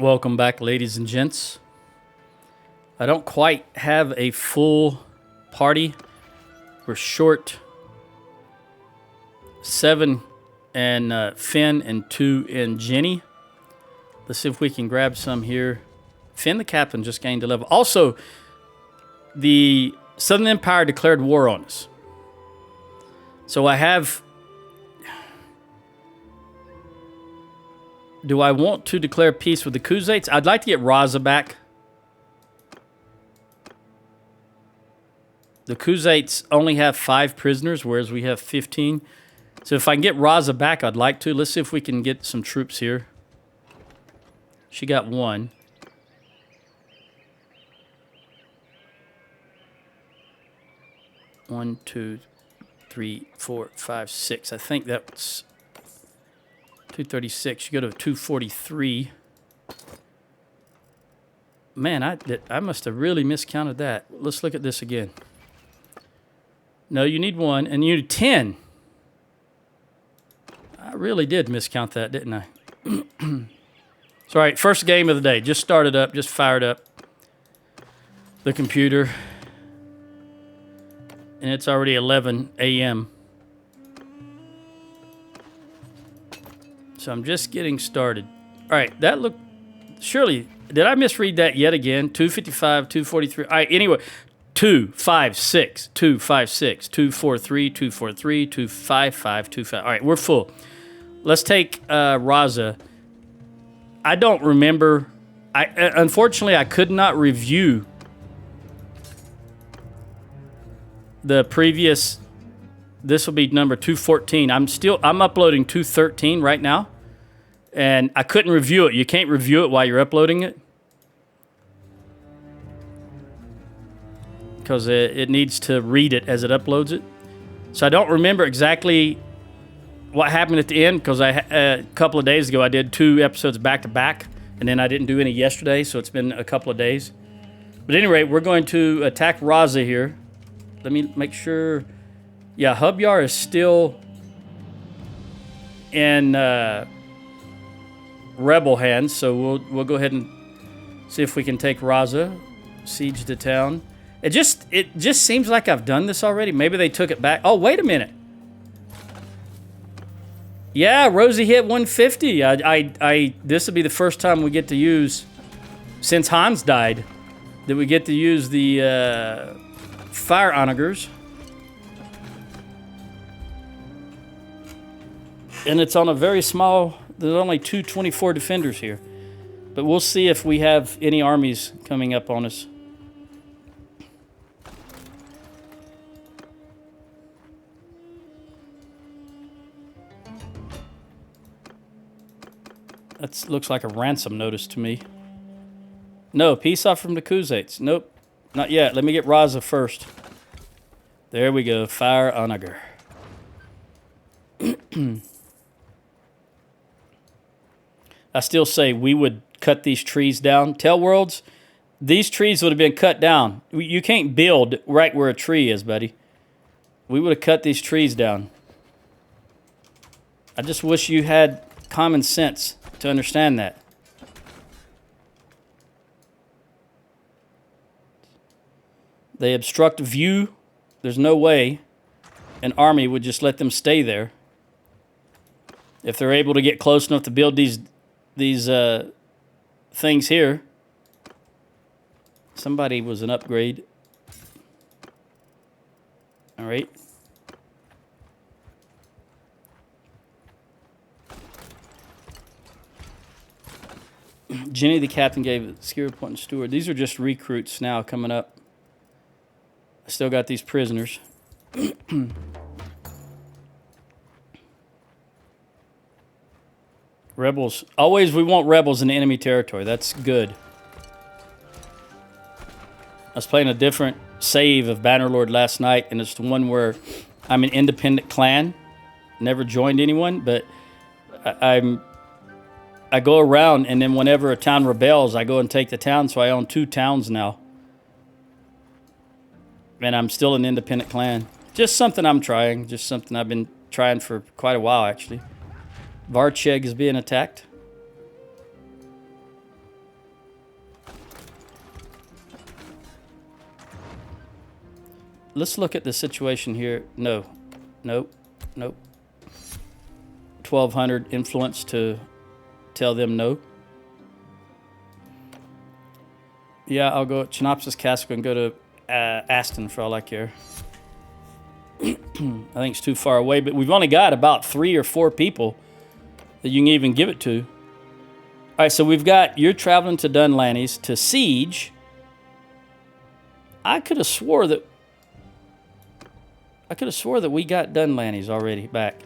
Welcome back, ladies and gents. I don't quite have a full party. We're short 7 and Finn and 2 and Jenny. Let's see if we can grab some here. Finn, the captain, just gained a level. Also, the Southern Empire declared war on us. So I have... Do I want to declare peace with the Khuzaits? I'd like to get Raza back. The Khuzaits only have 5 prisoners, whereas we have 15. So if I can get Raza back, I'd like to. Let's see if we can get some troops here. She got 1. One, 2, 3, 4, 5, 6. I think that's 236. You go to 243. Man, I must have really miscounted that. Let's look at this again. No, you need 1, and you need 10. I really did miscount that, didn't I? So, all right, first game of the day. Just started up, just fired up the computer. And it's already 11 a.m. So I'm just getting started. All right, that looked... Surely, did I misread that yet again? 255, 243. All right, anyway. 256, 256, 243, 243, 255, 25. All right, we're full. Let's take Raza. I don't remember. Unfortunately, I could not review the previous. This will be number 214. I'm uploading 213 right now, and I couldn't review it. You can't review it while you're uploading it because it needs to read it as it uploads it. So I don't remember exactly what happened at the end because a couple of days ago I did 2 episodes back to back, and then I didn't do any yesterday, so it's been a couple of days. But anyway, we're going to attack Raza here. Let me make sure. Yeah, Hubyar is still in rebel hands, so we'll go ahead and see if we can take Raza, siege the town. It just seems like I've done this already. Maybe they took it back. Oh, wait a minute. Yeah, Rosie hit 150. This will be the first time we get to use, since Hans died, that we get to use the fire onagers. And it's on a very small... There's only 224 defenders here. But we'll see if we have any armies coming up on us. That looks like a ransom notice to me. No, peace offer from the Khuzaits. Nope, not yet. Let me get Raza first. There we go. Fire onager. I still say we would cut these trees down. Tell Worlds, these trees would have been cut down. You can't build right where a tree is, buddy. We would have cut these trees down. I just wish you had common sense to understand that. They obstruct view. There's no way an army would just let them stay there. If they're able to get close enough to build these things here. Somebody was an upgrade. All right. Jenny the captain gave a skill point to steward. These are just recruits now coming up. I still got these prisoners. Rebels. Always we want rebels in the enemy territory. That's good. I was playing a different save of Bannerlord last night, and it's the one where I'm an independent clan. Never joined anyone, but I go around, and then whenever a town rebels, I go and take the town, so I own 2 towns now. And I'm still an independent clan. Just something I'm trying. Just something I've been trying for quite a while, actually. Varcheg is being attacked. let's look at the situation here. No. Nope. Nope. 1,200 influence to tell them no. Yeah, I'll go Chenopsis Castle and go to Aston for all I care. I think it's too far away, but we've only got about 3 or 4 people that you can even give it to. All right, so we've got, you're traveling to Dunlanny's to siege. I could have swore that we got Dunlanny's already back.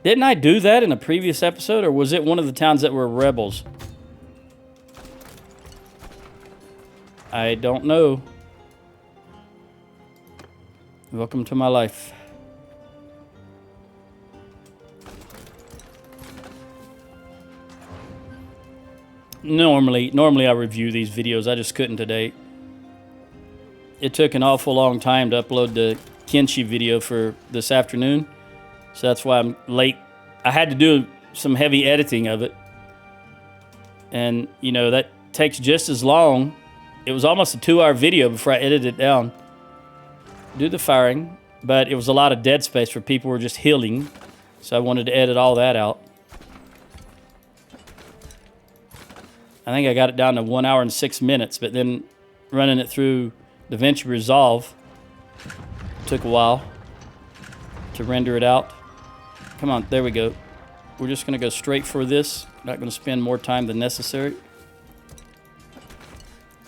Didn't I do that in a previous episode, or was it one of the towns that were rebels? I don't know. Welcome to my life. Normally I review these videos. I just couldn't today. It took an awful long time to upload the Kenshi video for this afternoon. So that's why I'm late. I had to do some heavy editing of it. And, you know, that takes just as long. It was almost a 2-hour video before I edited it down. Do the firing. But it was a lot of dead space where people were just healing. So I wanted to edit all that out. I think I got it down to 1 hour and 6 minutes. But then running it through DaVinci Resolve took a while to render it out. Come on, there we go. We're just going to go straight for this. Not going to spend more time than necessary.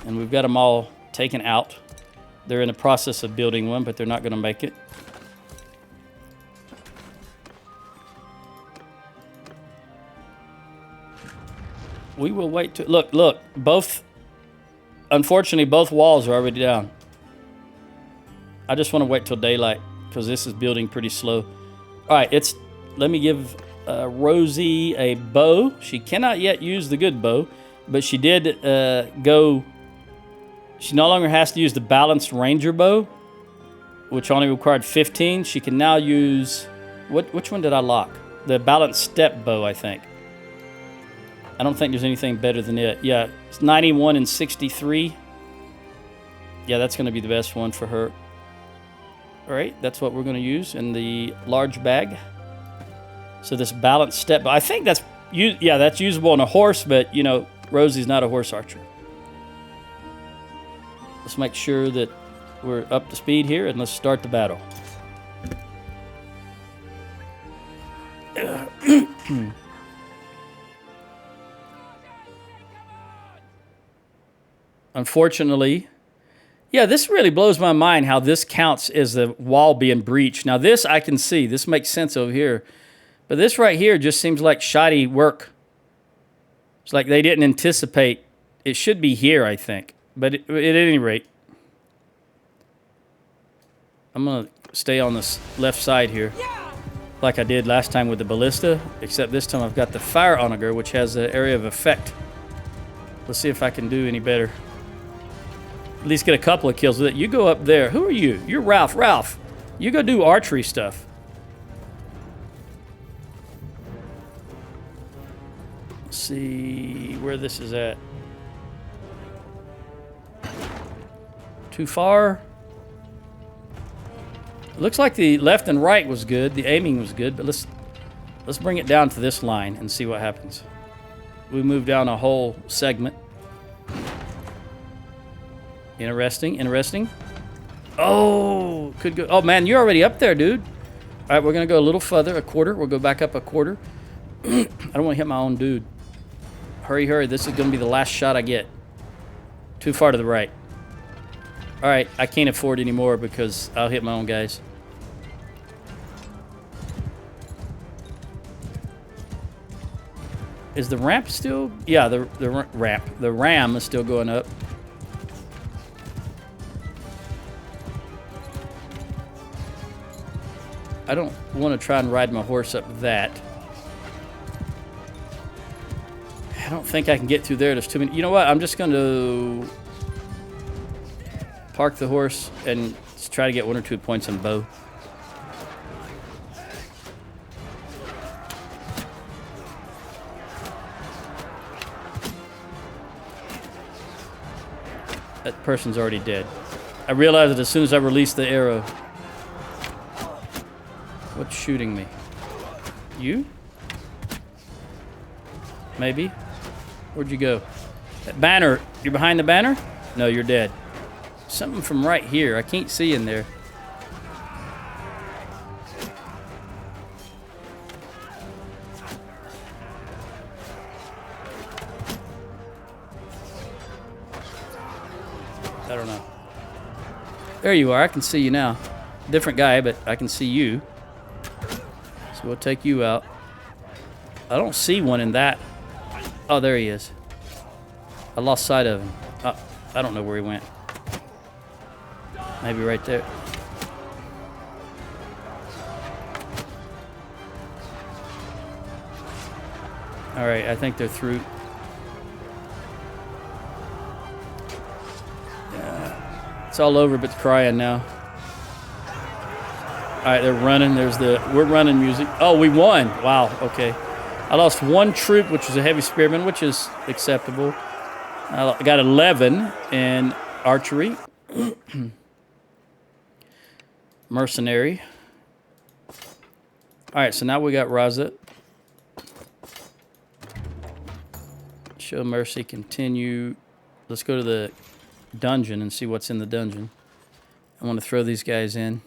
And we've got them all taken out. They're in the process of building one, but they're not going to make it. We will wait to... Look. Both... Unfortunately, both walls are already down. I just want to wait till daylight, because this is building pretty slow. All right, it's... Let me give Rosie a bow. She cannot yet use the good bow, but she did go... She no longer has to use the balanced ranger bow, which only required 15. She can now use... Which one did I lock? The balanced step bow, I think. I don't think there's anything better than it. Yeah, it's 91 and 63. Yeah, that's going to be the best one for her. All right, that's what we're going to use in the large bag. So this balanced step bow, I think that's usable on a horse, but, you know, Rosie's not a horse archer. Let's make sure that we're up to speed here, and let's start the battle. Unfortunately, yeah, this really blows my mind how this counts as the wall being breached. Now this I can see. This makes sense over here. But this right here just seems like shoddy work. It's like they didn't anticipate. It should be here, I think. But at any rate, I'm going to stay on this left side here. Like I did last time with the ballista. Except this time I've got the fire onager, which has an area of effect. Let's see if I can do any better. At least get a couple of kills with it. You go up there. Who are you? You're Ralph. Ralph, you go do archery stuff. Let's see where this is at. Too far. Looks like the left and right was good. The aiming was good, but let's bring it down to this line and see what happens. We move down a whole segment. Interesting. Oh, could go. Oh man, you're already up there, dude. All right, we're gonna go a little further, a quarter. We'll go back up a quarter. I don't want to hit my own dude. Hurry. This is gonna be the last shot I get. Too far to the right. All right, I can't afford any more because I'll hit my own guys. Is the ramp still? Yeah, the ram is still going up. I don't want to try and ride my horse up that. I don't think I can get through there. There's too many. You know what? I'm just going to park the horse and just try to get 1 or 2 points on bow. That person's already dead. I realized it as soon as I released the arrow. What's shooting me? You? Maybe? Where'd you go? That banner. You're behind the banner? No, you're dead. Something from right here. I can't see in there. I don't know. There you are. I can see you now. Different guy, but I can see you. So we'll take you out. I don't see one in that. Oh, there he is. I lost sight of him. Oh, I don't know where he went. Maybe right there. All right, I think they're through. Yeah, it's all over but the crying now. All right, they're running. We're running music. Oh, we won. Wow, okay. I lost one troop, which was a heavy spearman, which is acceptable. I got 11 in archery. Mercenary. All right, so now we got Raza. Show mercy, continue. Let's go to the dungeon and see what's in the dungeon. I want to throw these guys in.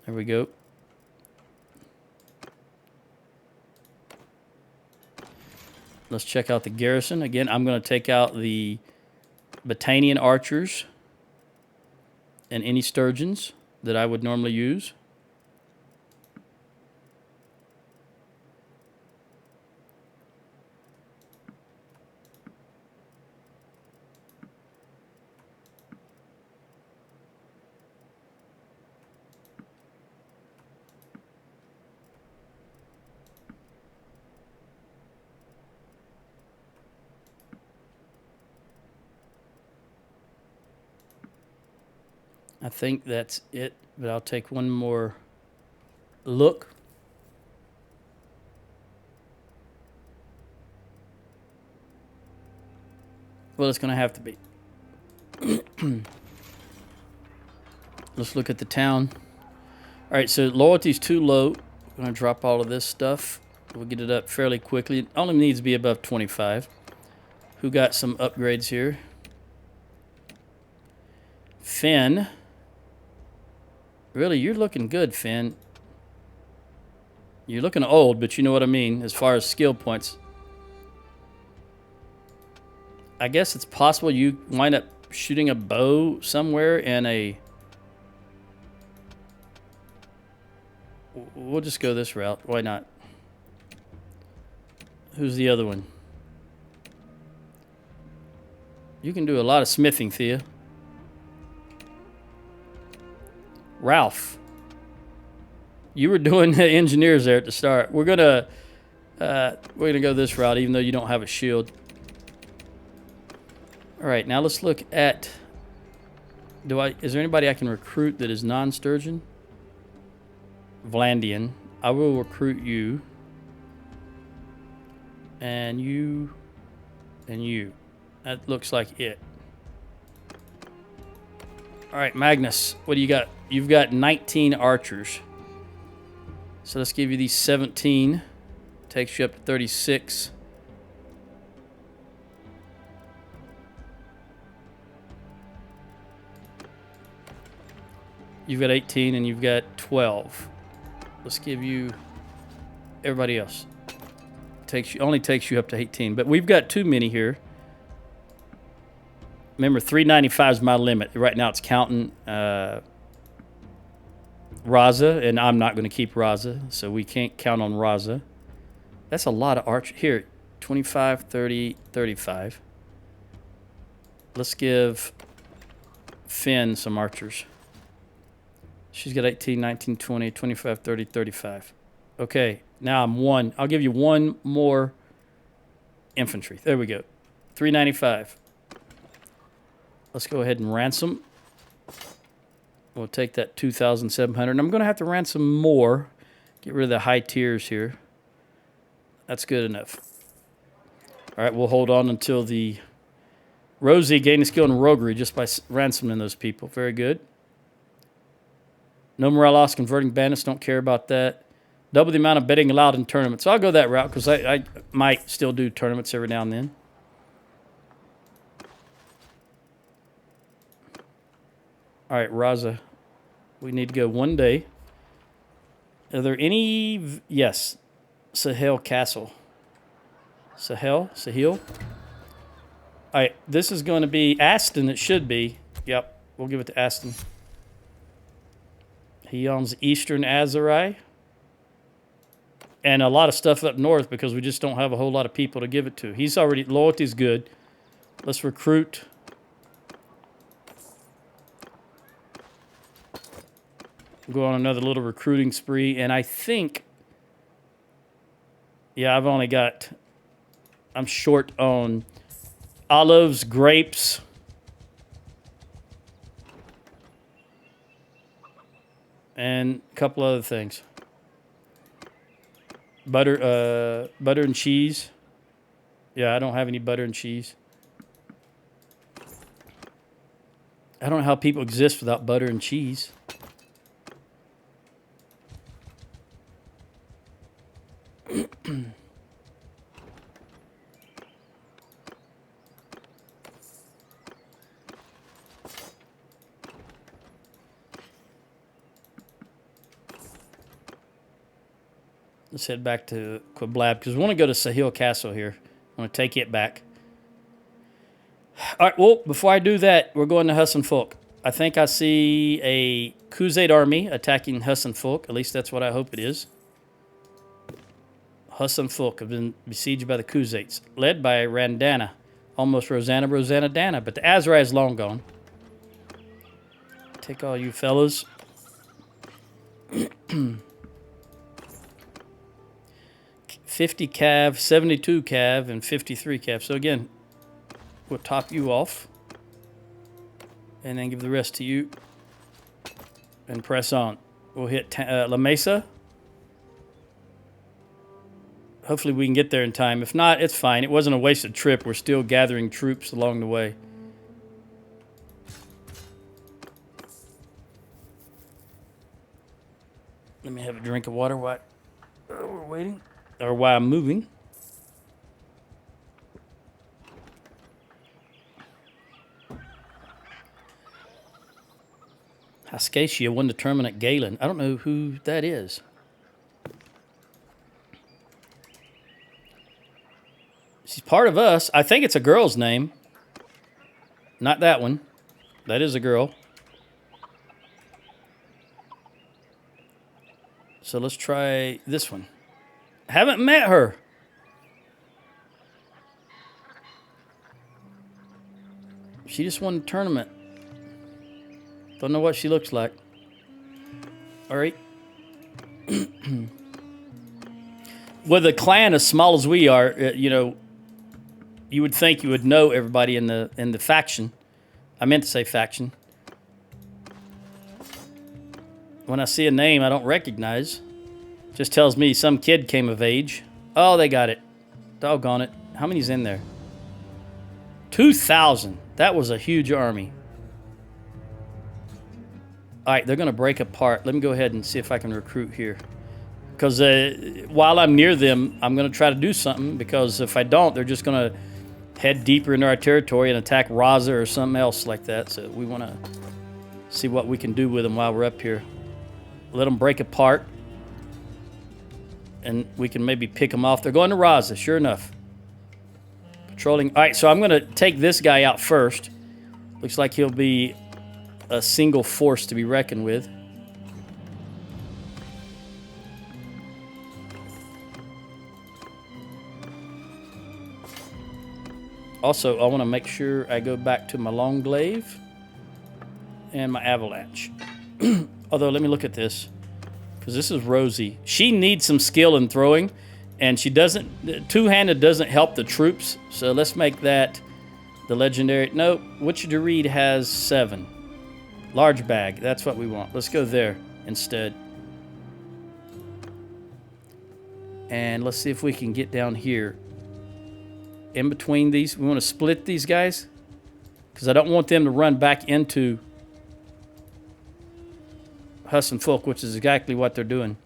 There we go. Let's check out the garrison. Again, I'm going to take out the Battanian archers and any sturgeons that I would normally use. I think that's it, but I'll take one more look. Well, it's going to have to be. Let's look at the town. All right, so loyalty's too low. I'm going to drop all of this stuff. We'll get it up fairly quickly. It only needs to be above 25. Who got some upgrades here? Finn. Really, you're looking good, Finn. You're looking old, but you know what I mean as far as skill points. I guess it's possible you wind up shooting a bow somewhere in a... We'll just go this route. Why not? Who's the other one? You can do a lot of smithing, Thea. Ralph. You were doing the engineers there at the start. We're gonna go this route, even though you don't have a shield. All right, now let's look at. Is there anybody I can recruit that is non-Sturgeon? Vlandian. I will recruit you. And you. And you. That looks like it. All right, Magnus, what do you got? You've got 19 archers. So let's give you these 17. Takes you up to 36. You've got 18 and you've got 12. Let's give you everybody else. Only takes you up to 18, but we've got too many here. Remember, 395 is my limit. Right now it's counting Raza, and I'm not going to keep Raza, so we can't count on Raza. That's a lot of arch. Here, 25, 30, 35. Let's give Finn some archers. She's got 18, 19, 20, 25, 30, 35. Okay, now I'm one. I'll give you one more infantry. There we go. 395. Let's go ahead and ransom. We'll take that 2,700. I'm going to have to ransom more. Get rid of the high tiers here. That's good enough. All right, we'll hold on until the Rosie gained a skill in roguery just by ransoming those people. Very good. No morale loss converting bandits. Don't care about that. Double the amount of betting allowed in tournaments. So I'll go that route because I might still do tournaments every now and then. All right, Raza. We need to go 1 day. Are there any... Yes. Sahel Castle. Sahel? All right, this is going to be Aston. It should be. Yep, we'll give it to Aston. He owns Eastern Azerai. And a lot of stuff up north because we just don't have a whole lot of people to give it to. He's already... Loyalty's good. Let's recruit. Go on another little recruiting spree. And I think... Yeah, I've only got... I'm short on olives, grapes... and a couple other things. Butter and cheese. Yeah, I don't have any butter and cheese. I don't know how people exist without butter and cheese. Let's head back to Quiblab because we want to go to Sahil Castle here. I want to take it back. All right, well, before I do that, we're going to Hassan Folk. I think I see a Khuzait army attacking Hassan Folk. At least that's what I hope it is. Hassan Folk have been besieged by the Khuzaits, led by Randana. Almost Rosanna Dana, but the Azrai is long gone. Take all you fellas. 50 cav, 72 cav, and 53 cav. So again, we'll top you off. And then give the rest to you. And press on. We'll hit La Mesa. Hopefully we can get there in time. If not, it's fine. It wasn't a wasted trip. We're still gathering troops along the way. Let me have a drink of water while we're waiting. Or while I'm moving. Hascatia won the tournament at Galen. I don't know who that is. She's part of us. I think it's a girl's name. Not that one. That is a girl. So let's try this one. Haven't met her. She just won the tournament. Don't know what she looks like. All right. With a clan as small as we are, you know, you would think you would know everybody in the faction. I meant to say faction. When I see a name I don't recognize, just tells me some kid came of age. Oh, they got it. Doggone it. How many's in there? 2,000. That was a huge army. All right, they're going to break apart. Let me go ahead and see if I can recruit here. Because while I'm near them, I'm going to try to do something. Because if I don't, they're just going to head deeper into our territory and attack Raza or something else like that. So we want to see what we can do with them while we're up here. Let them break apart. And we can maybe pick them off. They're going to Raza, sure enough. Patrolling. All right, so I'm going to take this guy out first. Looks like he'll be a single force to be reckoned with. Also, I want to make sure I go back to my long glaive and my avalanche. Although, let me look at this. Because this is Rosie. She needs some skill in throwing. And she doesn't... Two-handed doesn't help the troops. So let's make that the legendary... Nope. Witcher to Read has 7. Large bag. That's what we want. Let's go there instead. And let's see if we can get down here. In between these. We want to split these guys. Because I don't want them to run back into Huss and Folk, which is exactly what they're doing.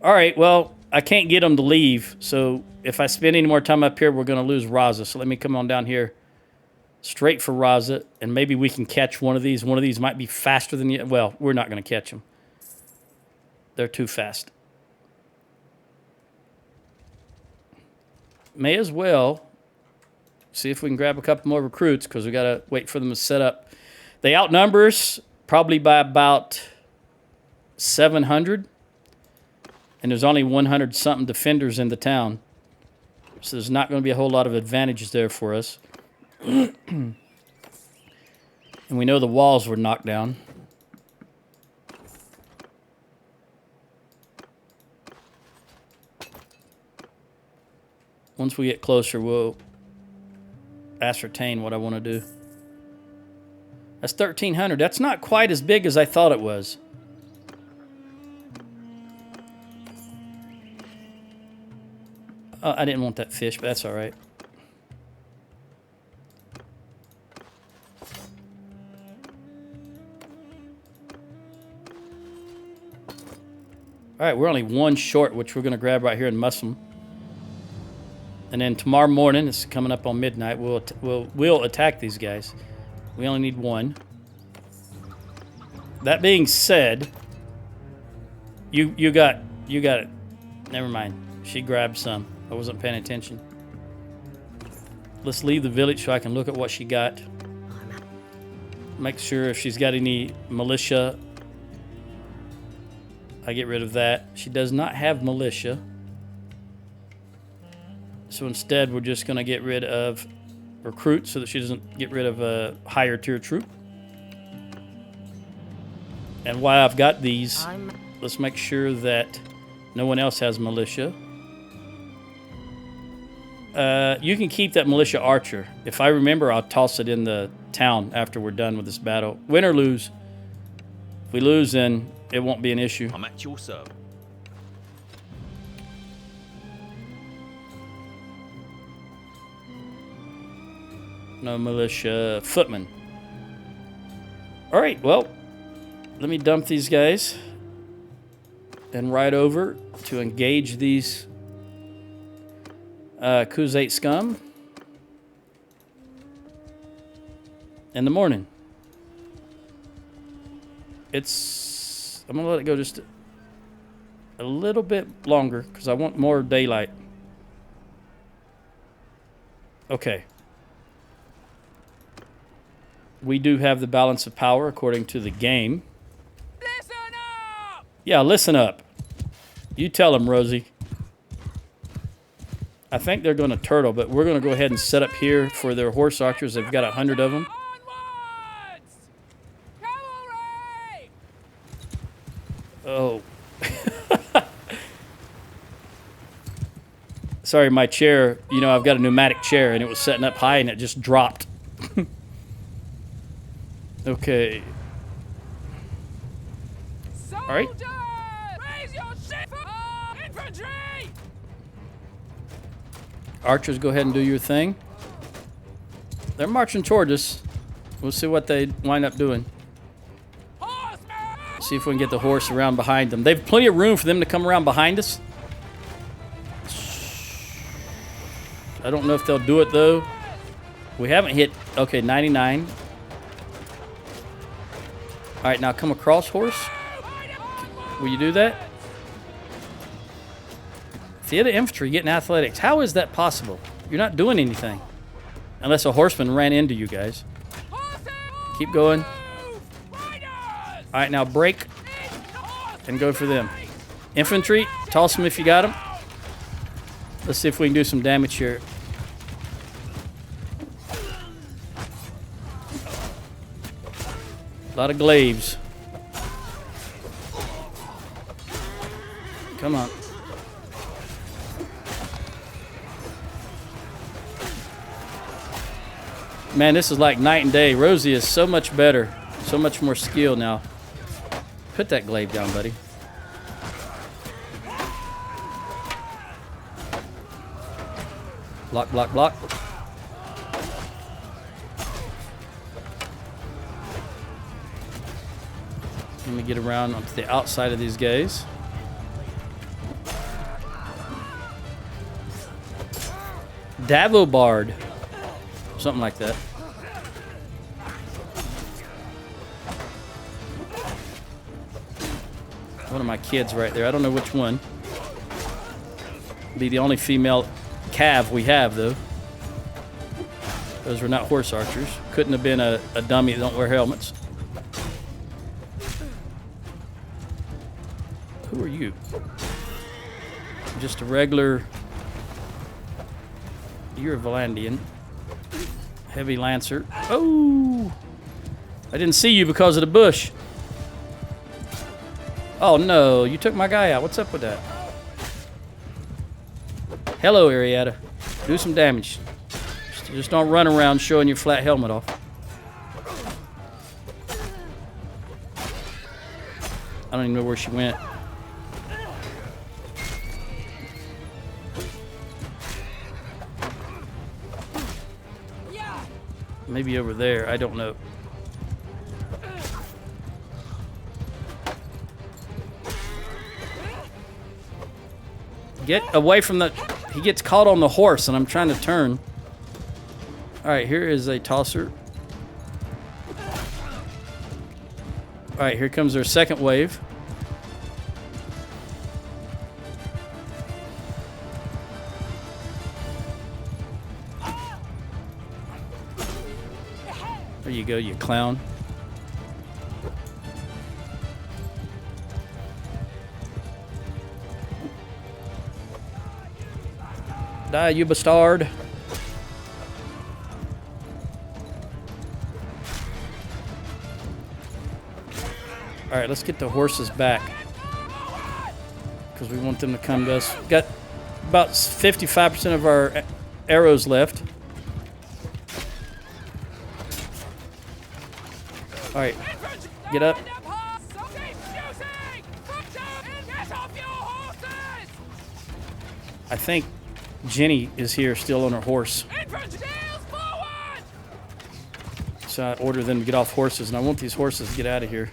All right, well, I can't get them to leave. So if I spend any more time up here, we're going to lose Raza. So let me come on down here straight for Raza, and maybe we can catch one of these. One of these might be faster than the... Well, we're not going to catch them. They're too fast. May as well see if we can grab a couple more recruits, because we got to wait for them to set up. They outnumber us probably by about 700. And there's only 100-something defenders in the town. So there's not going to be a whole lot of advantages there for us. And we know the walls were knocked down. Once we get closer, we'll ascertain what I want to do. That's 1,300. That's not quite as big as I thought it was. I didn't want that fish, but that's all right. All right, we're only one short, which we're going to grab right here and muss them. And then tomorrow morning, it's coming up on midnight, we'll attack these guys. We only need one. That being said, you got it. Never mind. She grabbed some. I wasn't paying attention. Let's leave the village so I can look at what she got. Make sure if she's got any militia, I get rid of that. She does not have militia. So instead, we're just going to get rid of recruits so that she doesn't get rid of a higher tier troop. And while I've got these, let's make sure that no one else has militia. You can keep that militia archer. If I remember, I'll toss it in the town after we're done with this battle. Win or lose. If we lose, then it won't be an issue. I'm at your service. No militia. Footman. All right, well, let me dump these guys and ride over to engage these Khuzait scum in the morning. I'm gonna let it go just a little bit longer because I want more daylight. Okay. We do have the balance of power according to the game. Listen up! Yeah, listen up. You tell them, Rosie. I think they're going to turtle, but we're going to go ahead and set up here for their horse archers. They've got 100 of them. Onwards! Cavalry! Oh. Sorry, my chair, you know, I've got a pneumatic chair, and it was setting up high, and it just dropped. Okay. All right. Raise your ship! Infantry! Archers, go ahead and do your thing. They're marching toward us. We'll see what they wind up doing. Horsemen! See if we can get the horse around behind them. They've plenty of room for them to come around behind us. I don't know if they'll do it, though. We haven't hit... Okay, 99. All right, now come across, horse. Will you do that? Theater infantry getting athletics. How is that possible? You're not doing anything. Unless a horseman ran into you guys. Keep going. All right, now break and go for them. Infantry, toss them if you got them. Let's see if we can do some damage here. A lot of glaives. Come on. Man, this is like night and day. Rosie is so much better. So much more skill now. Put that glaive down, buddy. Block, block, block. Let me get around onto the outside of these guys. Davobard. Something like that. One of my kids right there. I don't know which one. Be the only female cav we have, though. Those were not horse archers. Couldn't have been a dummy that don't wear helmets. Who are you? Just a regular... You're a Valandian. Heavy Lancer. Oh! I didn't see you because of the bush. Oh no, you took my guy out. What's up with that? Hello, Arietta. Do some damage. Just don't run around showing your flat helmet off. I don't even know where she went. Maybe over there. I don't know. Get away from the... He gets caught on the horse, and I'm trying to turn. All right, here is a tosser. All right, here comes their second wave. There you go, you clown. Die, you bastard. All right, let's get the horses back because we want them to come to us. Got about 55% of our arrows left. All right, get up. I think Jenny is here still on her horse. So I order them to get off horses, and I want these horses to get out of here.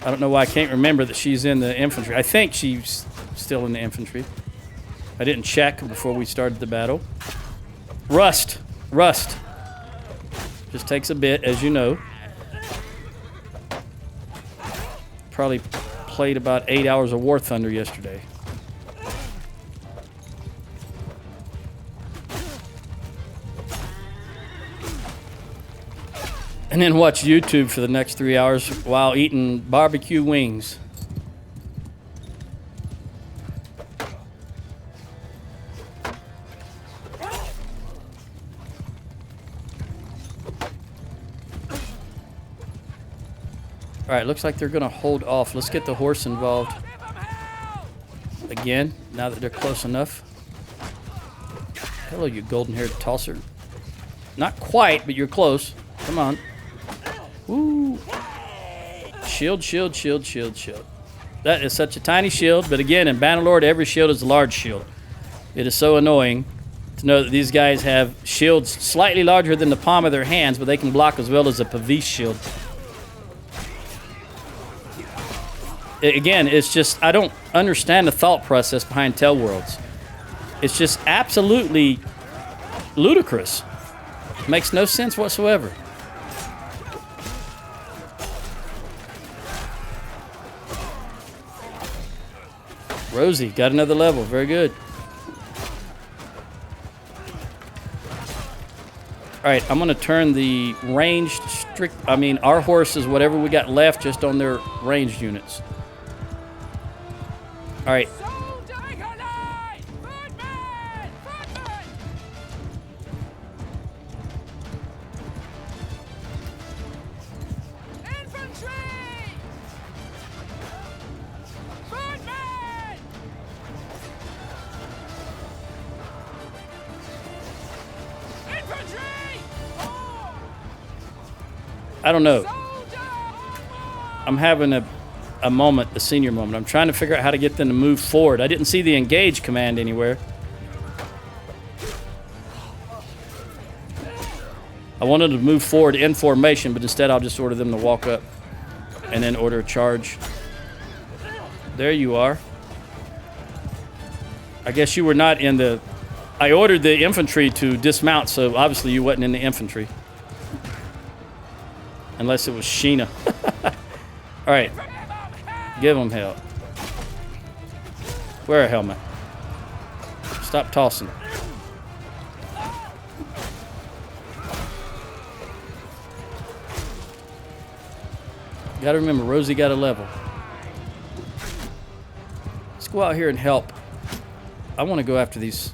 I don't know why I can't remember that she's in the infantry. I think she's still in the infantry. I didn't check before we started the battle. Rust. Just takes a bit, as you know. Probably played about 8 hours of War Thunder yesterday. And then watch YouTube for the next 3 hours while eating barbecue wings. All right, looks like they're going to hold off. Let's get the horse involved again, now that they're close enough. Hello, you golden-haired tosser. Not quite, but you're close. Come on. Woo. Shield. That is such a tiny shield, but again, in Bannerlord, every shield is a large shield. It is so annoying to know that these guys have shields slightly larger than the palm of their hands, but they can block as well as a Pavis shield. Again, it's just, I don't understand the thought process behind Tell Worlds. It's just absolutely ludicrous. Makes no sense whatsoever. Rosie, got another level. Very good. All right, I'm going to turn the ranged our horses, whatever we got left, just on their ranged units. All right. I don't know. I'm having a moment, a senior moment. I'm trying to figure out how to get them to move forward. I didn't see the engage command anywhere. I wanted to move forward in formation, but instead I'll just order them to walk up. and then order a charge. There you are. I guess you were not in the... I ordered the infantry to dismount, so obviously you wasn't in the infantry. Unless it was Sheena. All right. Give him hell. Wear a helmet. Stop tossing. Gotta remember, Rosie got a level. Let's go out here and help. I want to go after these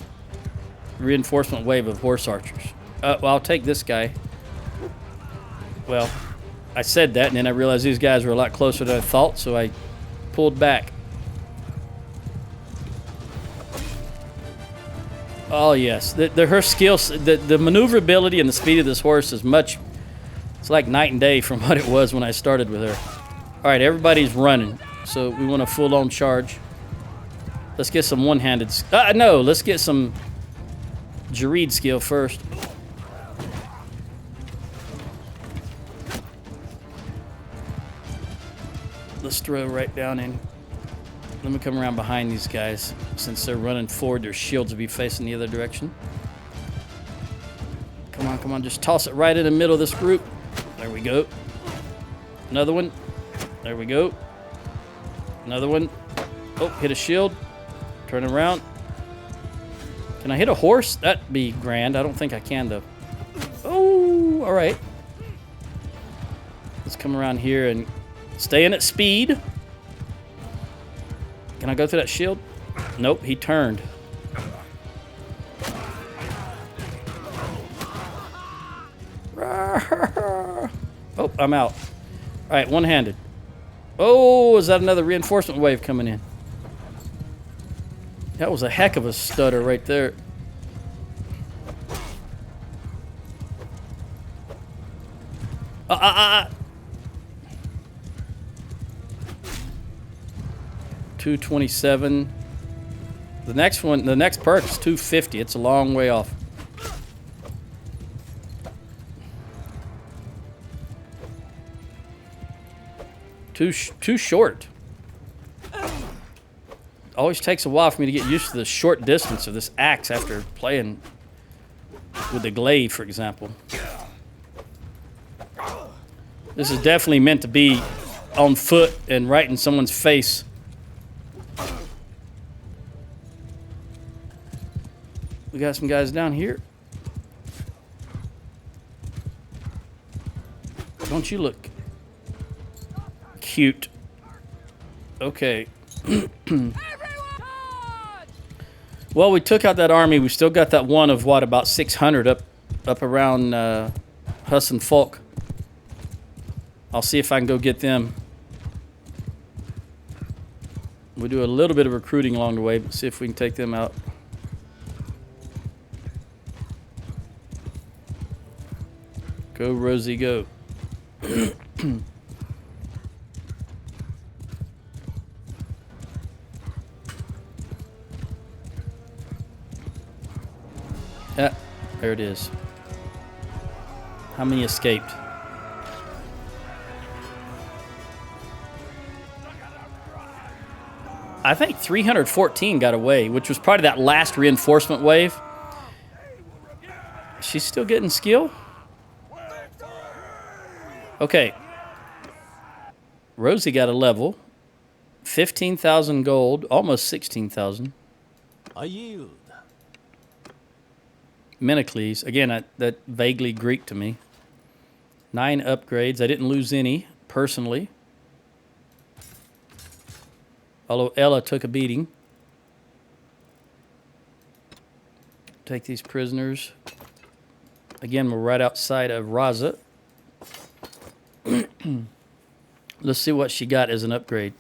reinforcement wave of horse archers. Well, I'll take this guy. Well, I said that, and then I realized these guys were a lot closer than I thought, so I pulled back. Oh, yes. Her skills, the maneuverability and the speed of this horse is much... It's like night and day from what it was when I started with her. All right, everybody's running, so we want a full-on charge. Let's get some one-handed... no, let's get some Gird skill first. Let's throw right down in. Let me come around behind these guys. Since they're running forward, their shields will be facing the other direction. Come on, come on. Just toss it right in the middle of this group. There we go. Another one. There we go. Another one. Oh, hit a shield. Turn around. Can I hit a horse? That'd be grand. I don't think I can, though. Oh, all right. Let's come around here and stay in at speed. Can I go through that shield? Nope, he turned. Oh, I'm out. All right, one-handed. Oh, is that another reinforcement wave coming in? That was a heck of a stutter right there. Ah. 227. The next one, the next perk is 250. It's a long way off. Too short. Always takes a while for me to get used to the short distance of this axe after playing with the glaive, for example. This is definitely meant to be on foot and right in someone's face. We got some guys down here. Don't you look cute? Okay. Well, we took out that army. We still got that one of what, about 600 up around Huss and Falk. I'll see if I can go get them. We'll do a little bit of recruiting along the way, but see if we can take them out. Go, Rosie, go. Yeah, there it is. How many escaped? I think 314 got away, which was part of that last reinforcement wave. She's still getting skill? Okay. Rosie got a level. 15,000 gold, almost 16,000. I yield. Menocles, again, that vaguely Greek to me. 9 upgrades. I didn't lose any, personally. Although Ella took a beating. Take these prisoners. Again, we're right outside of Raza. Let's see what she got as an upgrade.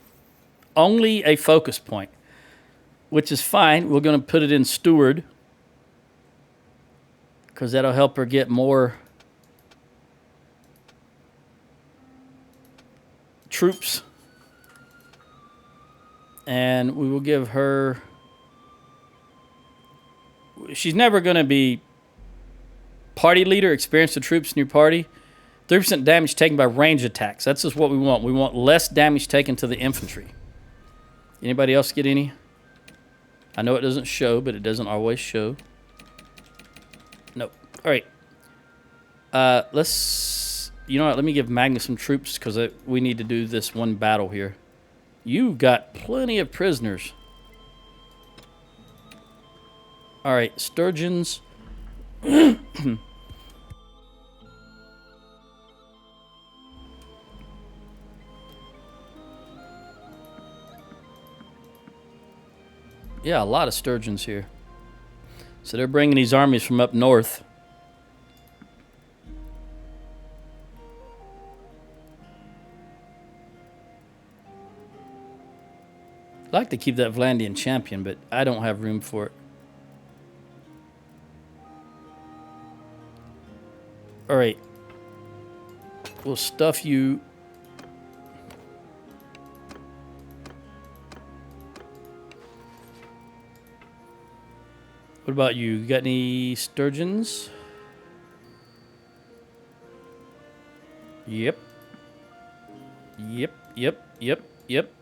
Only a focus point, which is fine. We're going to put it in Steward, because that'll help her get more troops. And we will give her... She's never going to be party leader, experience the troops in your party. 3% damage taken by range attacks. That's just what we want. We want less damage taken to the infantry. Anybody else get any? I know it doesn't show, but it doesn't always show. Nope. All right. Let's... You know what? Let me give Magnus some troops because we need to do this one battle here. You got plenty of prisoners. All right. Sturgeons. Yeah, a lot of sturgeons here. So they're bringing these armies from up north. I'd like to keep that Vlandian champion, but I don't have room for it. All right. We'll stuff you. What about you? You got any sturgeons? Yep. Yep, yep, yep, yep.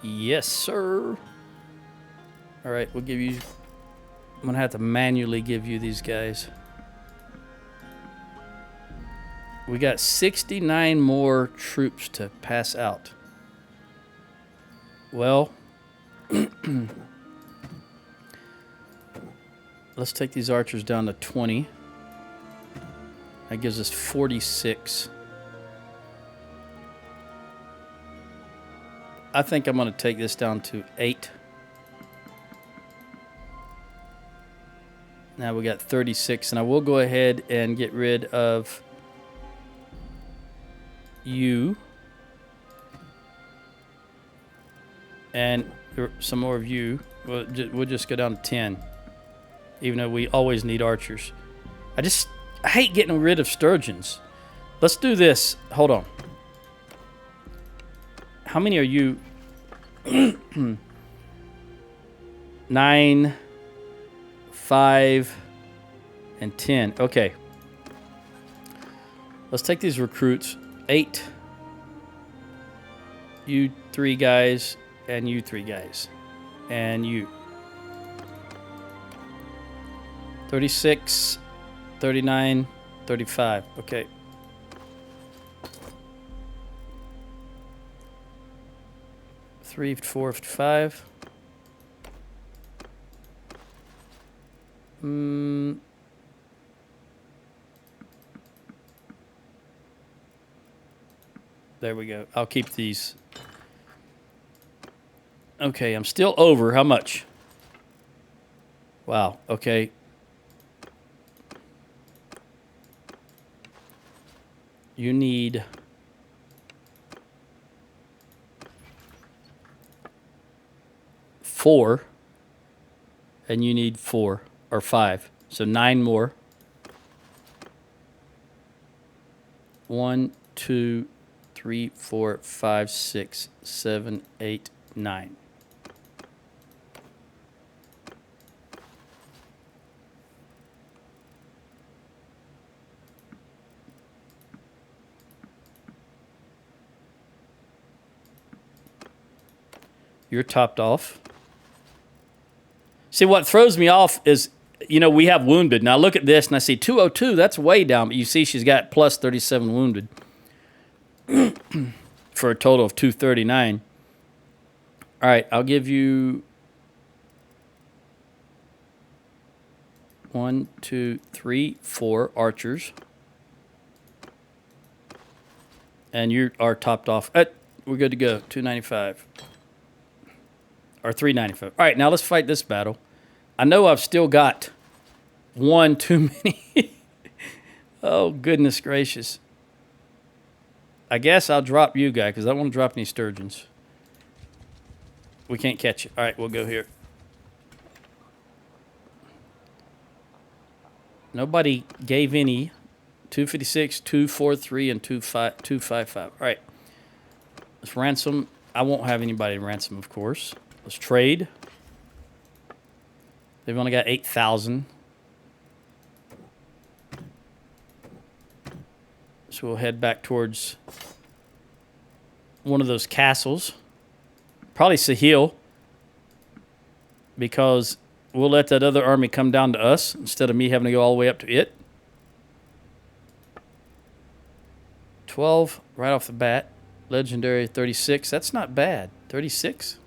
Yes, sir. All right, we'll give you... I'm going to have to manually give you these guys. We got 69 more troops to pass out. Well... Let's take these archers down to 20. That gives us 46. I think I'm going to take this down to 8. Now we got 36, and I will go ahead and get rid of you. And some more of you. We'll just go down to 10. Even though we always need archers. I hate getting rid of sturgeons. Let's do this. Hold on. How many are you? 9, 5, and 10. Okay. Let's take these recruits. 8. You 3 guys, and you 3 guys. And you. 36, 39, 35. Okay. Three, 4, 5. There we go. I'll keep these. Okay, I'm still over. How much? Wow. Okay. You need 4, and you need 4 or 5, so 9 more. 1, 2, 3, 4, 5, 6, 7, 8, 9. You're topped off. See, what throws me off is, you know, we have wounded. Now look at this, and I see 202. That's way down. But you see she's got plus 37 wounded for a total of 239. All right, I'll give you 1, 2, 3, 4 archers. And you are topped off. We're good to go. 295. Or 395. All right, now let's fight this battle. I know I've still got one too many. Oh, goodness gracious. I guess I'll drop you, guy, because I don't want to drop any sturgeons. We can't catch it. All right, we'll go here. Nobody gave any. 256, 243, and 255. All right. Let's ransom. I won't have anybody ransom, of course. Let's trade. They've only got 8,000. So we'll head back towards one of those castles. Probably Sahil. Because we'll let that other army come down to us instead of me having to go all the way up to it. 12 right off the bat. Legendary 36. That's not bad. 36.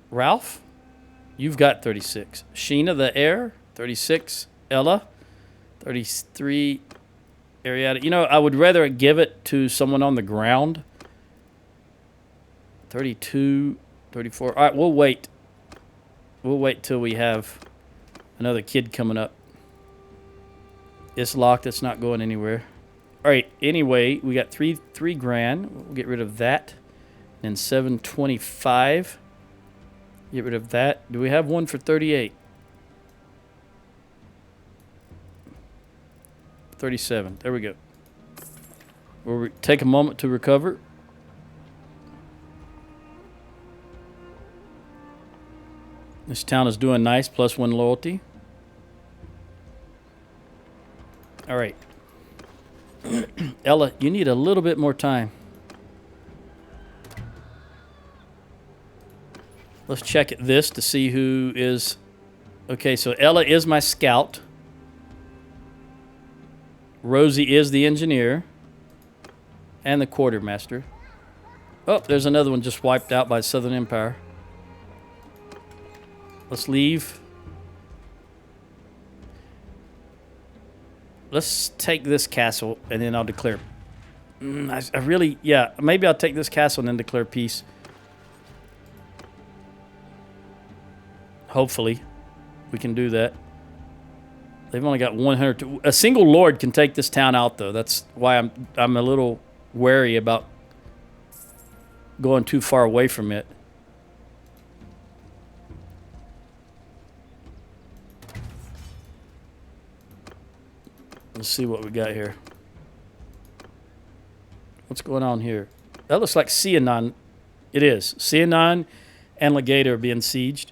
Ralph, you've got 36. Sheena the heir, 36. Ella, 33. Ariada. You know, I would rather give it to someone on the ground. 32, 34. All right, we'll wait. We'll wait till we have another kid coming up. It's locked. It's not going anywhere. All right, anyway, we got three grand. We'll get rid of that. And 725. Get rid of that. Do we have one for 38? 37. There we go. We'll take a moment to recover. This town is doing nice. +1 loyalty. All right. Ella, you need a little bit more time. Let's check this to see who is... Okay, so Ella is my scout. Rosie is the engineer. And the quartermaster. Oh, there's another one just wiped out by Southern Empire. Let's leave. Let's take this castle, and then I'll declare... I really... Yeah, maybe I'll take this castle and then declare peace. Hopefully, we can do that. They've only got 100... A single lord can take this town out, though. That's why I'm a little wary about going too far away from it. Let's see what we got here. What's going on here? That looks like Cianon. It is. Cianon and Legata are being sieged.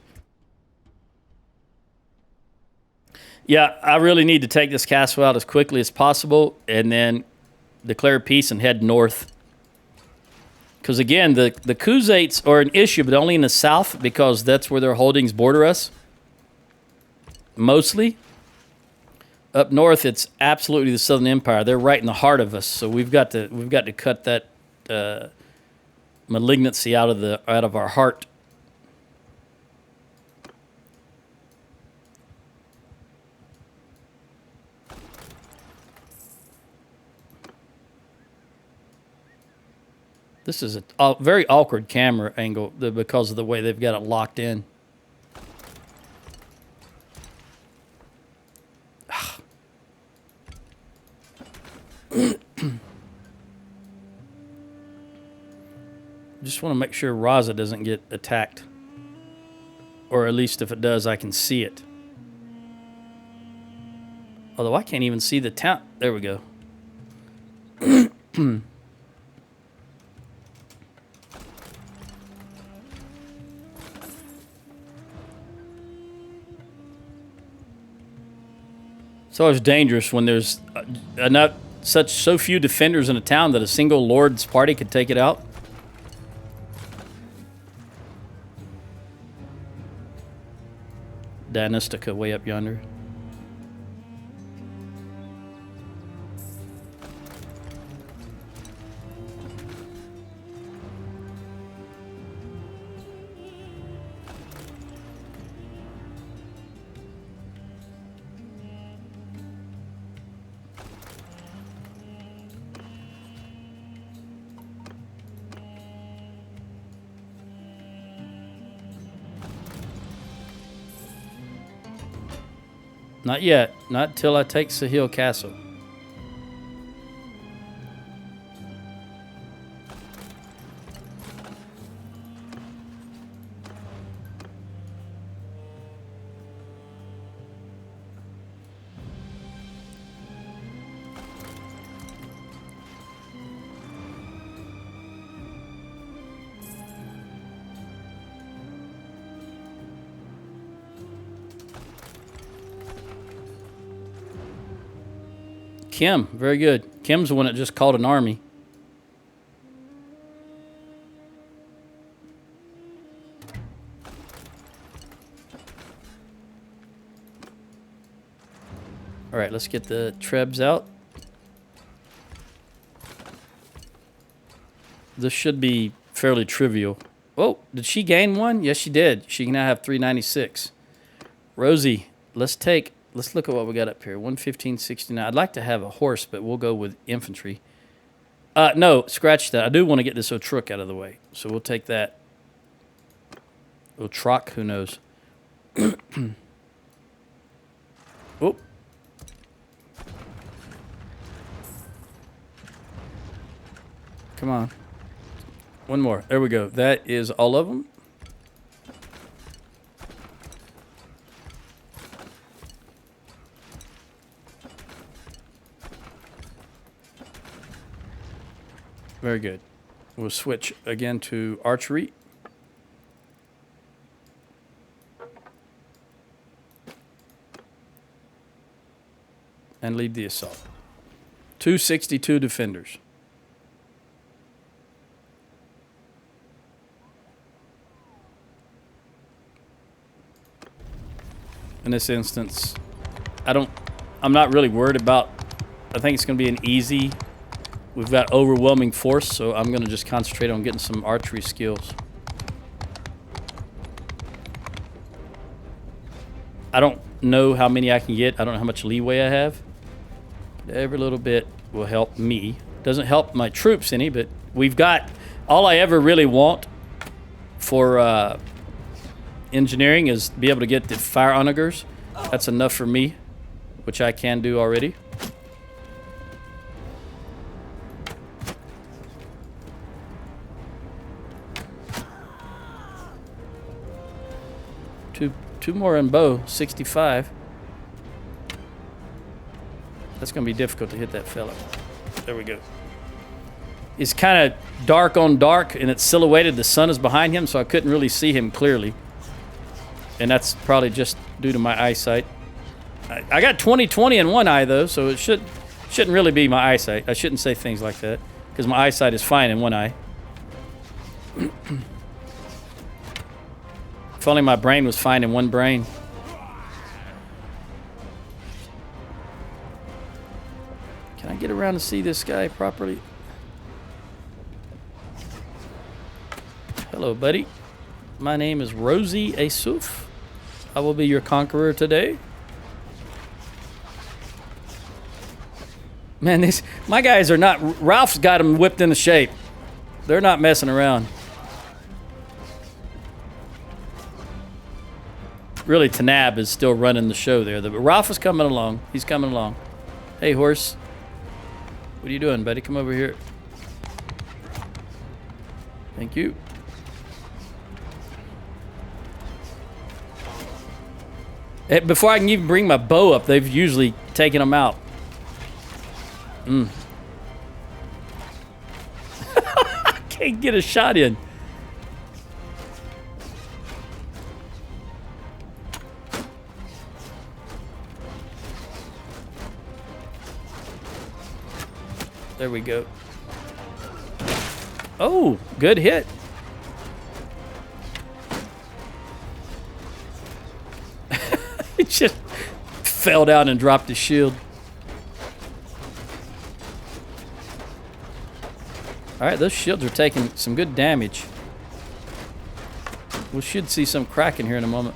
Yeah, I really need to take this castle out as quickly as possible and then declare peace and head north. Because, again, the Khuzaits are an issue, but only in the south because that's where their holdings border us. Mostly. Up north, it's absolutely the Southern Empire. They're right in the heart of us, so we've got to cut that malignancy out of our heart. This is a very awkward camera angle because of the way they've got it locked in. Just want to make sure Raza doesn't get attacked. Or at least if it does, I can see it. Although I can't even see the town. There we go. It's always dangerous when there's so few defenders in a town that a single lord's party could take it out. Danistica way up yonder. Not yet. Not till I take Sahil Castle. Kim, very good. Kim's the one that just called an army. All right, let's get the trebs out. This should be fairly trivial. Oh, did she gain one? Yes, she did. She can now have 396. Rosie, let's look at what we got up here. 115.69. I'd like to have a horse, but we'll go with infantry. No, scratch that. I do want to get this Otruk out of the way, so we'll take that. Otruk, who knows? Oh. Come on. One more. There we go. That is all of them. Very good. We'll switch again to archery. And lead the assault. 262 defenders. In this instance, I'm not really worried about, I think it's going to be an easy, we've got overwhelming force, so I'm going to just concentrate on getting some archery skills. I don't know how many I can get. I don't know how much leeway I have. But every little bit will help me. Doesn't help my troops any, but we've got, all I ever really want for engineering is be able to get the fire onagers. That's enough for me, which I can do already. Two more in bow, 65. That's going to be difficult to hit that fella. There we go. It's kind of dark on dark, and it's silhouetted. The sun is behind him, so I couldn't really see him clearly. And that's probably just due to my eyesight. I got 20/20 in one eye, though, so it shouldn't really be my eyesight. I shouldn't say things like that, because my eyesight is fine in one eye. If only my brain was fine in one brain. Can I get around to see this guy properly? Hello, buddy. My name is Rosie Asuf. I will be your conqueror today. Man, my guys are not... Ralph's got them whipped into shape. They're not messing around. Really, Tanab is still running the show there. But Ralph is coming along. He's coming along. Hey, horse. What are you doing, buddy? Come over here. Thank you. Before I can even bring my bow up, they've usually taken them out. I can't get a shot in. There we go. Oh, good hit. He just fell down and dropped his shield. All right, those shields are taking some good damage. We should see some cracking here in a moment.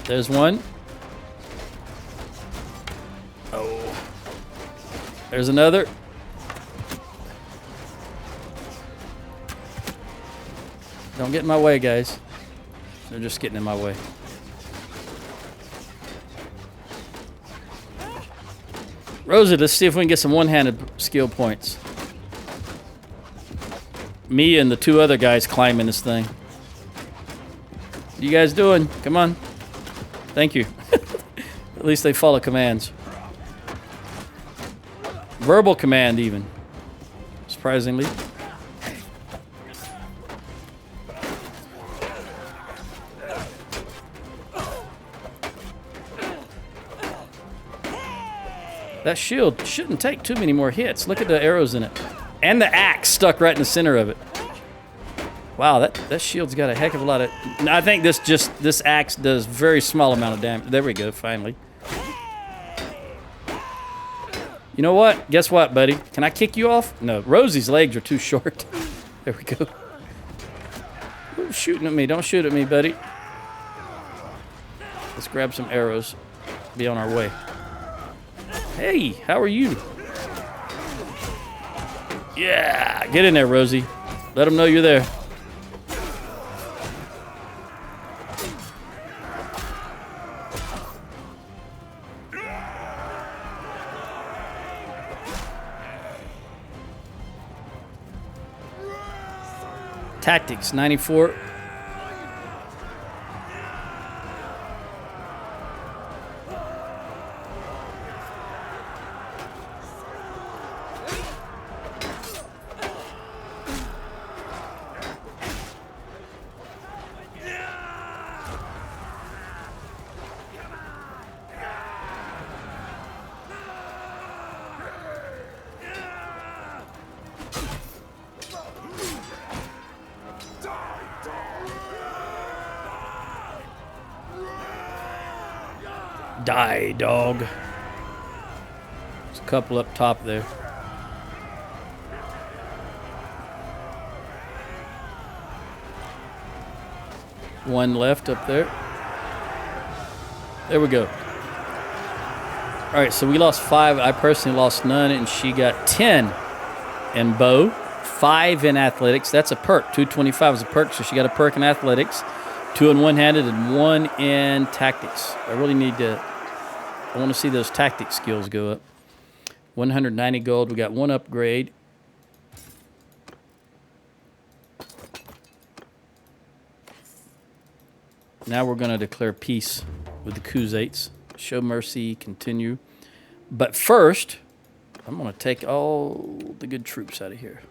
There's one. Oh. There's another. Don't get in my way, guys. They're just getting in my way. Rosie, let's see if we can get some one-handed skill points. Me and the two other guys climbing this thing. What are you guys doing? Come on. Thank you. At least they follow commands. Verbal command, even. Surprisingly. That shield shouldn't take too many more hits. Look at the arrows in it. And the axe stuck right in the center of it. Wow, that shield's got a heck of a lot of... I think this axe does very small amount of damage. There we go, finally. You know what? Guess what, buddy? Can I kick you off? No, Rosie's legs are too short. There we go. Who's shooting at me? Don't shoot at me, buddy. Let's grab some arrows. Be on our way. Hey, how are you? Yeah, get in there, Rosie. Let them know you're there. Tactics, 94. Die, dog. There's a couple up top there. One left up there. There we go. All right, so we lost 5. I personally lost none, and she got 10 in bow, 5 in athletics. That's a perk. 225 is a perk, so she got a perk in athletics, 2 in one-handed, and 1 in tactics. I really need to... I want to see those tactic skills go up. 190 gold. We got 1 upgrade. Now we're going to declare peace with the Khuzaits. Show mercy, continue. But first, I'm going to take all the good troops out of here.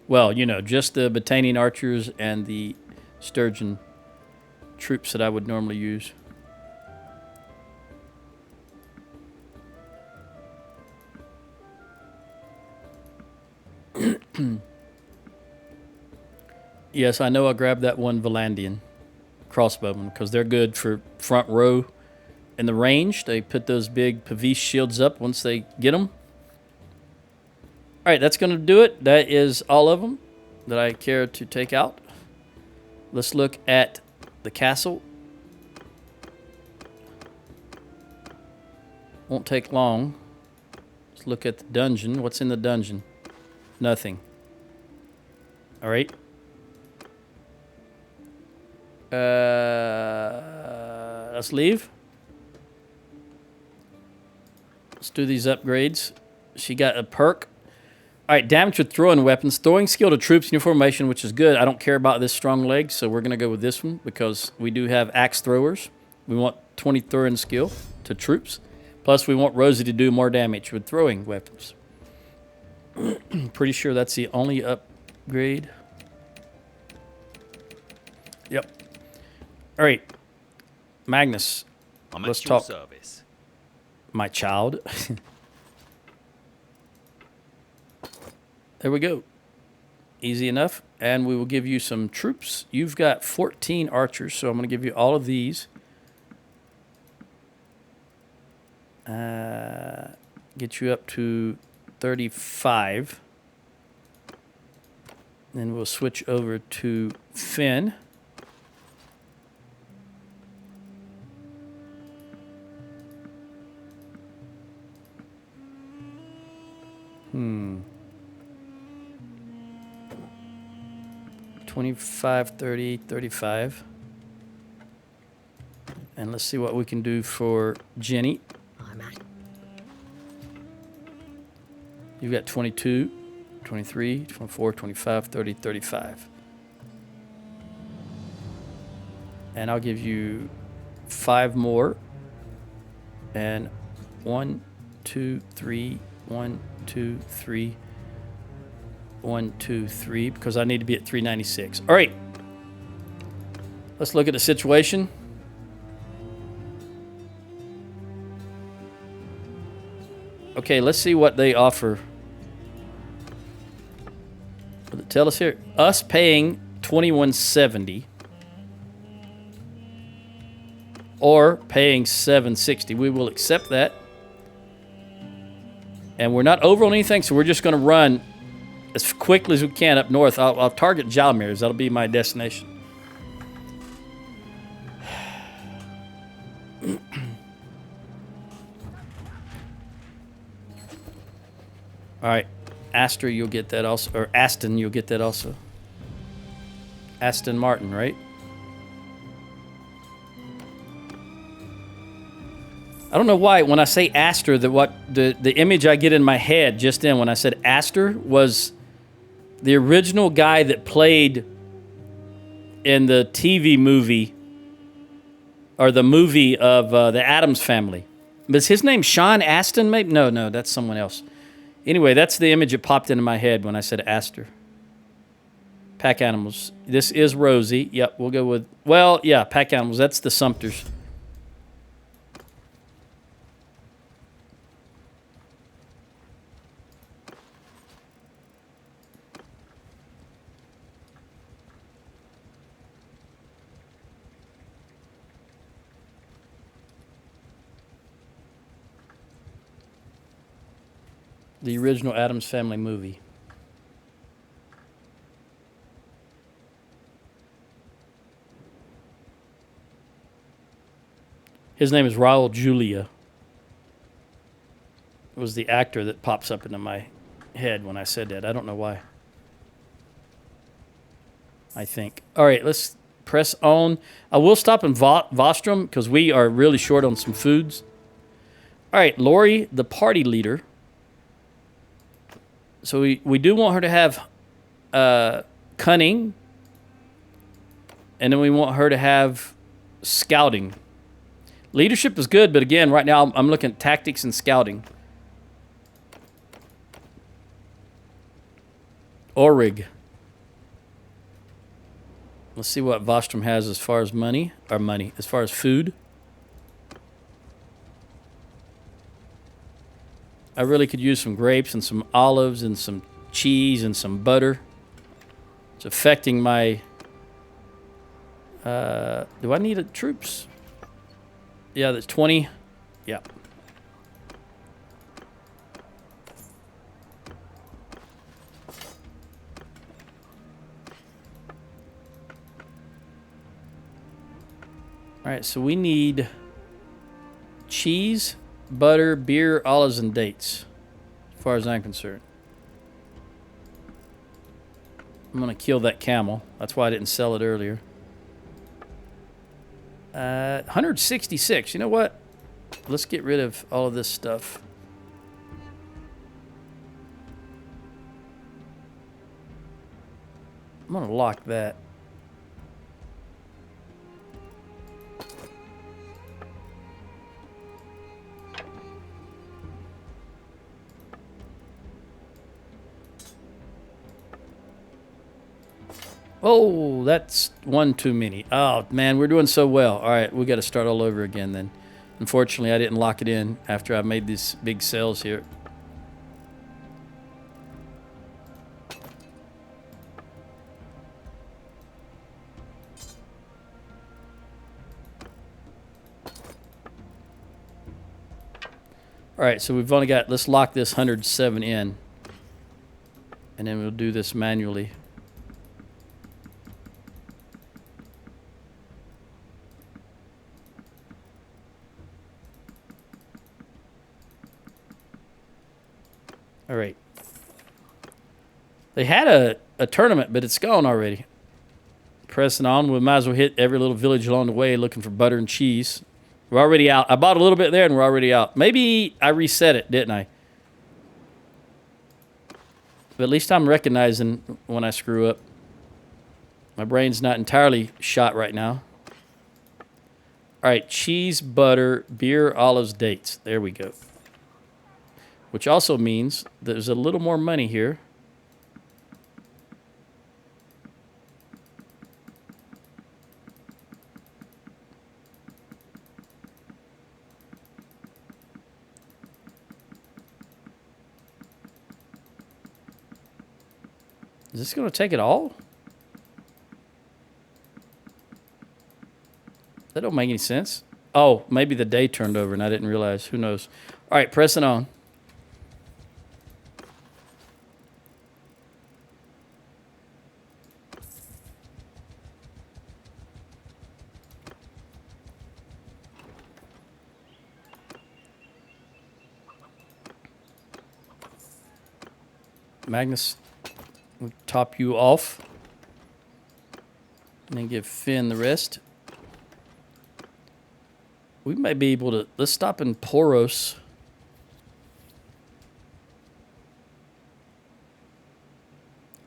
Well, you know, just the Battanian archers and the Sturgian troops that I would normally use. Yes, I know I grabbed that one Valandian crossbowman because they're good for front row in the range. They put those big Pavis shields up once they get them. All right, that's going to do it. That is all of them that I care to take out. Let's look at the castle. Won't take long. Let's look at the dungeon. What's in the dungeon? Nothing. All right. Let's leave. Let's do these upgrades. She got a perk. All right, damage with throwing weapons. Throwing skill to troops in your formation, which is good. I don't care about this strong leg, so we're going to go with this one because we do have axe throwers. We want 20 throwing skill to troops. Plus, we want Rosie to do more damage with throwing weapons. Pretty sure that's the only upgrade. Yep. All right, Magnus. Let's talk. Service. My child. There we go. Easy enough. And we will give you some troops. You've got 14 archers, so I'm going to give you all of these. Get you up to 35. Then we'll switch over to Finn. Hmm. 25, 30, 35. And let's see what we can do for Jenny. You've got 22, 23, 24, 25, 30, 35. And I'll give you 5 more. And 1, 2, 3, 1, 2, 3, 1, 2, 3, because I need to be at 396. All right. Let's look at the situation. Okay, let's see what they offer. Will it tell us here? Us paying $21.70 or paying $7.60. We will accept that. And we're not over on anything, so we're just going to run as quickly as we can up north. I'll target Jalmir's. That'll be my destination. All right. Astor, you'll get that also. Or Aston, you'll get that also. Aston Martin, right? I don't know why when I say Astor, the image I get in my head just then when I said Astor was the original guy that played in the TV movie or the movie of the Addams Family. Is his name Sean Astin? Maybe no, that's someone else. Anyway, that's the image that popped into my head when I said Astor. Pack animals. This is Rosie. Yep, we'll go with pack animals. That's the Sumters. The original Addams Family movie. His name is Raul Julia. It was the actor that pops up into my head when I said that. I don't know why. I think. All right, let's press on. I will stop in Vostrom because we are really short on some foods. All right, Lori, the party leader. So we do want her to have cunning, and then we want her to have scouting. Leadership is good, but again, right now I'm looking at tactics and scouting. Orig. Let's see what Vostrom has as far as as far as food. I really could use some grapes and some olives and some cheese and some butter. It's affecting my... do I need troops? Yeah, that's 20. Yeah. All right, so we need cheese, butter, beer, olives, and dates, as far as I'm concerned. I'm going to kill that camel. That's why I didn't sell it earlier. 166. You know what? Let's get rid of all of this stuff. I'm going to lock that. Oh, that's one too many. Oh, man, we're doing so well. All right, we got to start all over again then. Unfortunately, I didn't lock it in after I made these big sales here. All right, so we've only got, let's lock this 107 in. And then we'll do this manually. All right. They had a tournament, but it's gone already. Pressing on. We might as well hit every little village along the way looking for butter and cheese. We're already out. I bought a little bit there, and we're already out. Maybe I reset it, didn't I? But at least I'm recognizing when I screw up. My brain's not entirely shot right now. All right. Cheese, butter, beer, olives, dates. There we go. Which also means there's a little more money here. Is this going to take it all? That don't make any sense. Oh, maybe the day turned over and I didn't realize. Who knows? All right, pressing on. Magnus, we'll top you off. And then give Finn the rest. We might be able to... Let's stop in Poros.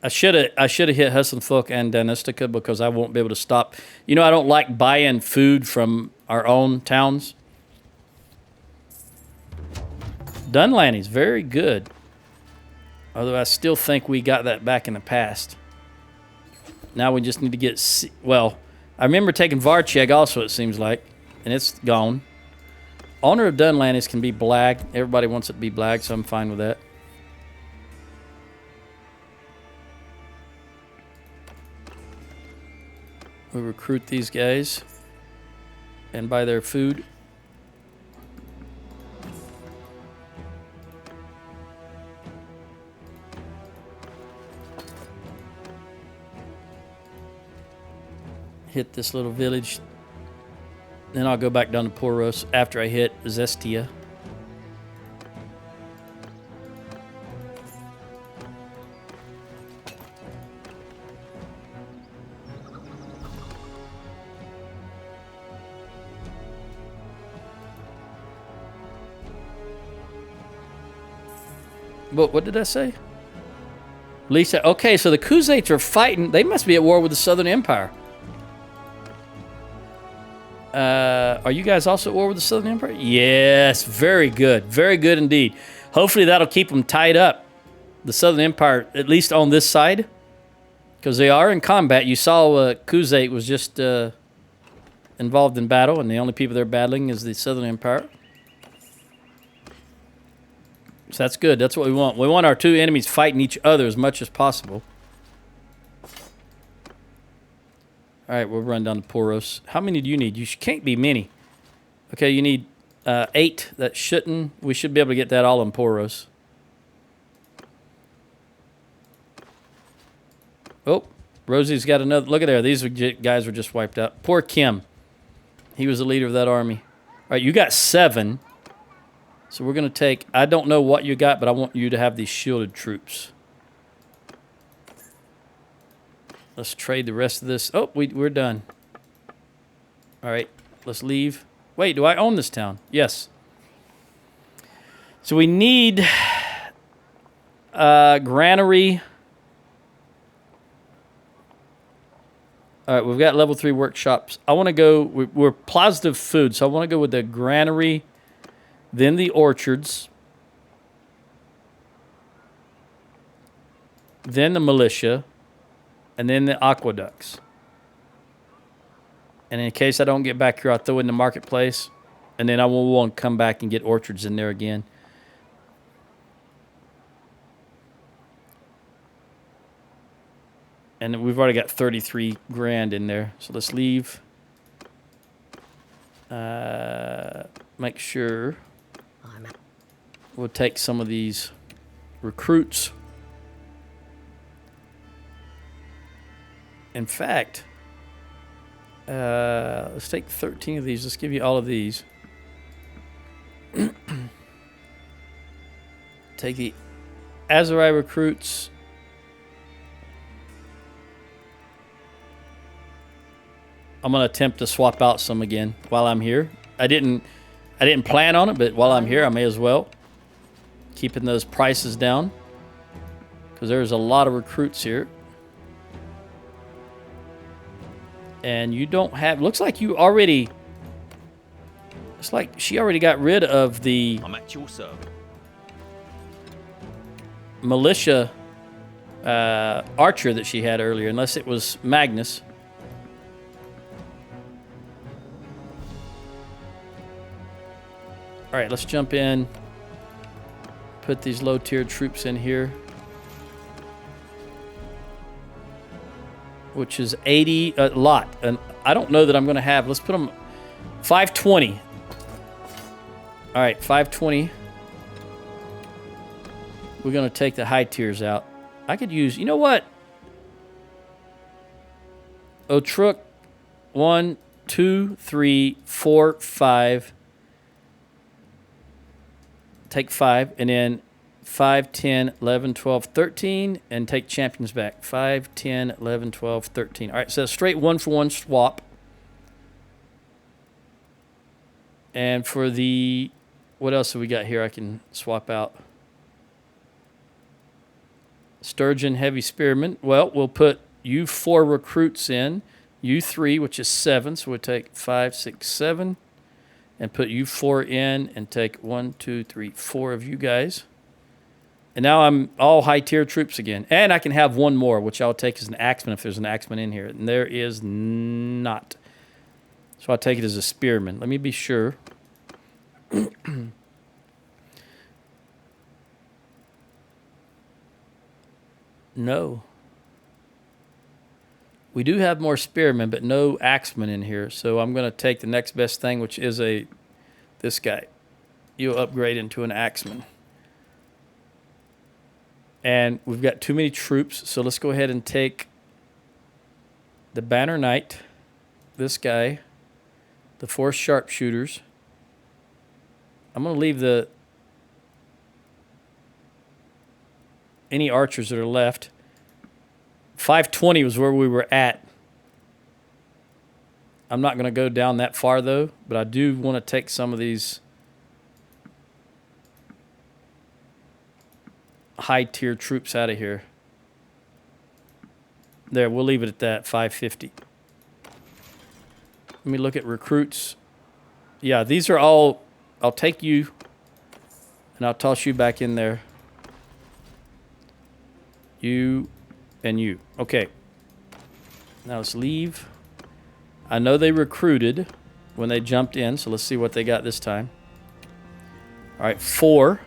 I should have hit Hussenfolk and Danistica because I won't be able to stop. You know, I don't like buying food from our own towns. Dunlanny's very good. Although I still think we got that back in the past. Now we just need to get... Well, I remember taking Varcheg also, it seems like. And it's gone. Owner of Dunlanny's can be Blag. Everybody wants it to be Blag, so I'm fine with that. We recruit these guys. And buy their food. Hit this little village. Then I'll go back down to Poros after I hit Zestia. What did I say? Lisa, okay, so the Khuzaits are fighting. They must be at war with the Southern Empire. Are you guys also at war with the Southern Empire? Yes, very good. Very good indeed. Hopefully that'll keep them tied up. The Southern Empire, at least on this side. Because they are in combat. You saw Khuzait was just involved in battle, and the only people they're battling is the Southern Empire. So that's good. That's what we want. We want our two enemies fighting each other as much as possible. All right, we'll run down to Poros. How many do you need? You can't be many. Okay, you need 8. That shouldn't... We should be able to get that all in Poros. Oh, Rosie's got another... Look at there. These guys were just wiped out. Poor Kim. He was the leader of that army. All right, you got 7. So we're going to take... I don't know what you got, but I want you to have these shielded troops. Let's trade the rest of this. Oh, we're done. All right, let's leave. Wait, do I own this town? Yes. So we need granary. All right, we've got level 3 workshops. I want to go... We're positive food, so I want to go with the granary, then the orchards, then the militia, and then the aqueducts. And in case I don't get back here, I'll throw in the marketplace. And then I will want to come back and get orchards in there again. And we've already got 33 grand in there. So let's leave. Make sure we'll take some of these recruits. In fact, let's take 13 of these. Let's give you all of these. Take the Azurai recruits. I'm going to attempt to swap out some again while I'm here. I didn't plan on it, but while I'm here, I may as well. Keeping those prices down. Because there's a lot of recruits here. And you don't have... Looks like you already... It's like she already got rid of the... I'm at your service. Militia archer that she had earlier, unless it was Magnus. All right, let's jump in. Put these low-tier troops in here. which is 80, a lot. And I don't know that I'm going to have, let's put them 520. All right, 520. We're going to take the high tiers out. I could use, you know what? Otruk, 1, 2, 3, 4, 5. Take 5, and then 5, 10, 11, 12, 13, and take champions back. 5, 10, 11, 12, 13. All right, so straight 1-for-1 swap. And for the, what else have we got here I can swap out? Sturgeon, heavy spearman. Well, we'll put you 4 recruits in, you 3, which is 7. So we'll take 5, 6, 7, and put you 4 in, and take 1, 2, 3, 4 of you guys. And now I'm all high tier troops again, and I can have one more, which I'll take as an axeman if there's an axeman in here, and there is not. So I'll take it as a spearman. Let me be sure. No. We do have more spearmen, but no axemen in here. So I'm going to take the next best thing, which is this guy. You'll upgrade into an axeman. And we've got too many troops, so let's go ahead and take the Banner Knight, this guy, the 4 sharpshooters. I'm going to leave any archers that are left. 520 was where we were at. I'm not going to go down that far, though, but I do want to take some of these high-tier troops out of here. There, we'll leave it at that, 550. Let me look at recruits. Yeah, these are all, I'll take you, and I'll toss you back in there. You and you. Okay. Now let's leave. I know they recruited when they jumped in, so let's see what they got this time. All right, 4.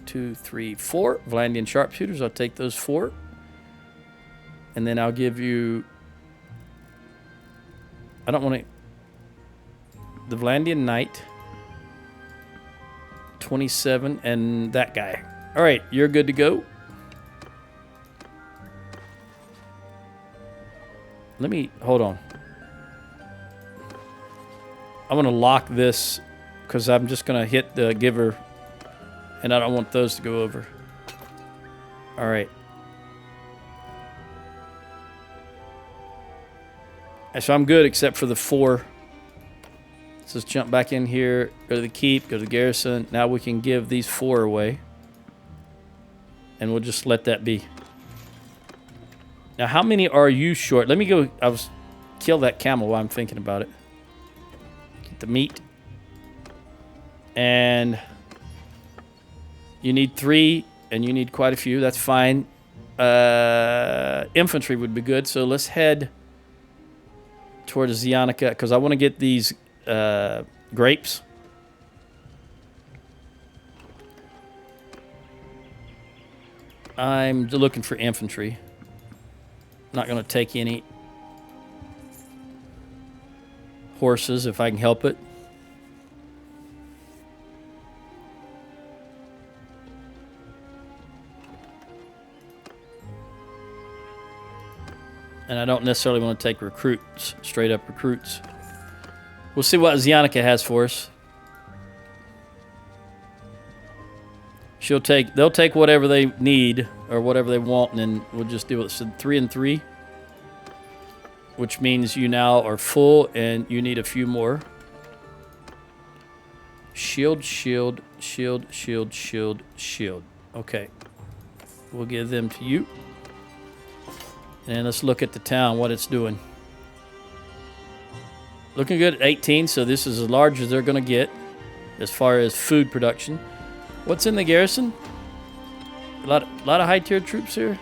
2, 3, 4. Vlandian sharpshooters. I'll take those 4. And then I'll give you... I don't want to... The Vlandian Knight. 27. And that guy. All right, you're good to go. Let me... Hold on. I'm going to lock this because I'm just going to hit the giver, and I don't want those to go over. All right. So I'm good except for the 4. Let's just jump back in here, go to the keep, go to the garrison. Now we can give these 4 away. And we'll just let that be. Now, how many are you short? Let me go. Kill that camel while I'm thinking about it. Get the meat. And you need 3, and you need quite a few. That's fine. Infantry would be good. So let's head towards Zionica, because I want to get these grapes. I'm looking for infantry. Not going to take any horses if I can help it. And I don't necessarily want to take recruits, straight up recruits. We'll see what Zionica has for us. They'll take whatever they need or whatever they want, and then we'll just do it. So 3 and 3, which means you now are full and you need a few more. Shield, shield, shield, shield, shield, shield. Okay. We'll give them to you. And let's look at the town, what it's doing. Looking good at 18, so this is as large as they're going to get as far as food production. What's in the garrison? A lot of high-tier troops here.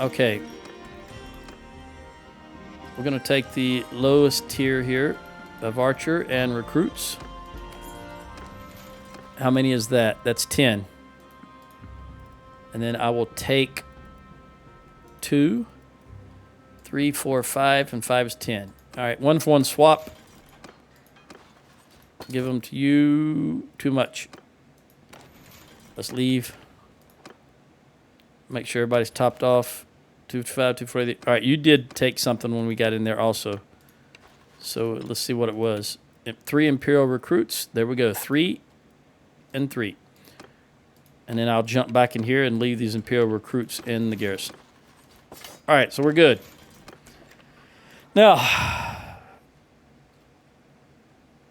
Okay. We're going to take the lowest tier here of archer and recruits. How many is that? That's 10. And then I will take 2, 3, 4, 5, and 5 is 10. All right, 1-for-1 swap. Give them to you. Too much. Let's leave. Make sure everybody's topped off. 255, 240. All right, you did take something when we got in there also. So let's see what it was. 3 Imperial recruits. There we go. 3 and 3. And then I'll jump back in here and leave these Imperial recruits in the garrison. All right, so we're good. Now,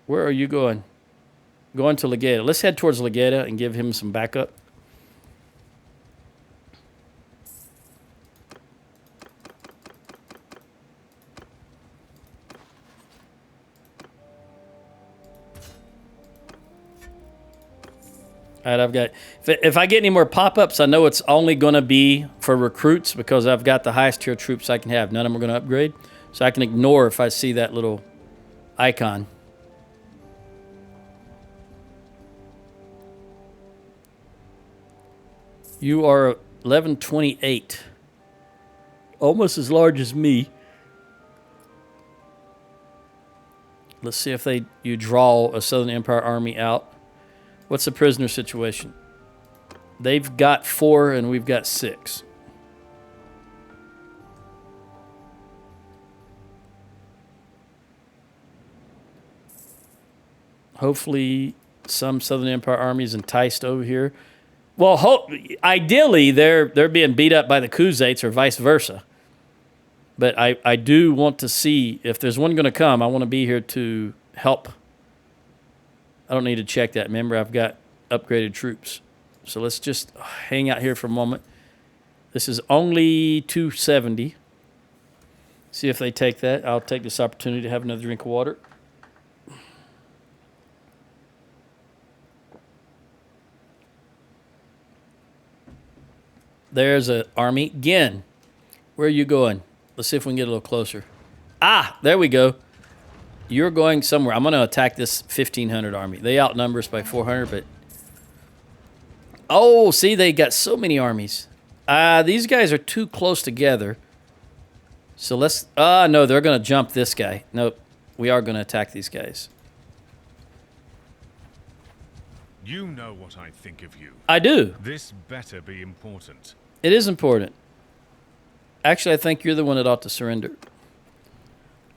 where are you going? Going to Legata. Let's head towards Legata and give him some backup. All right, I've got... If I get any more pop-ups, I know it's only going to be for recruits because I've got the highest tier troops I can have. None of them are going to upgrade. So I can ignore if I see that little icon. You are 1128. Almost as large as me. Let's see if you draw a Southern Empire army out. What's the prisoner situation? They've got 4 and we've got 6. Hopefully some Southern Empire army is enticed over here. Well, ideally they're being beat up by the Khuzaits or vice versa. But I do want to see if there's one going to come. I want to be here to help. I don't need to check that. Remember, I've got upgraded troops. So let's just hang out here for a moment. This is only 270. See if they take that. I'll take this opportunity to have another drink of water. There's an army. Again, where are you going? Let's see if we can get a little closer. Ah, there we go. You're going somewhere. I'm going to attack this 1,500 army. They outnumber us by 400, but... Oh, see, they got so many armies. These guys are too close together. So let's... no, they're going to jump this guy. Nope, we are going to attack these guys. You know what I think of you. I do. This better be important. It is important. Actually, I think you're the one that ought to surrender.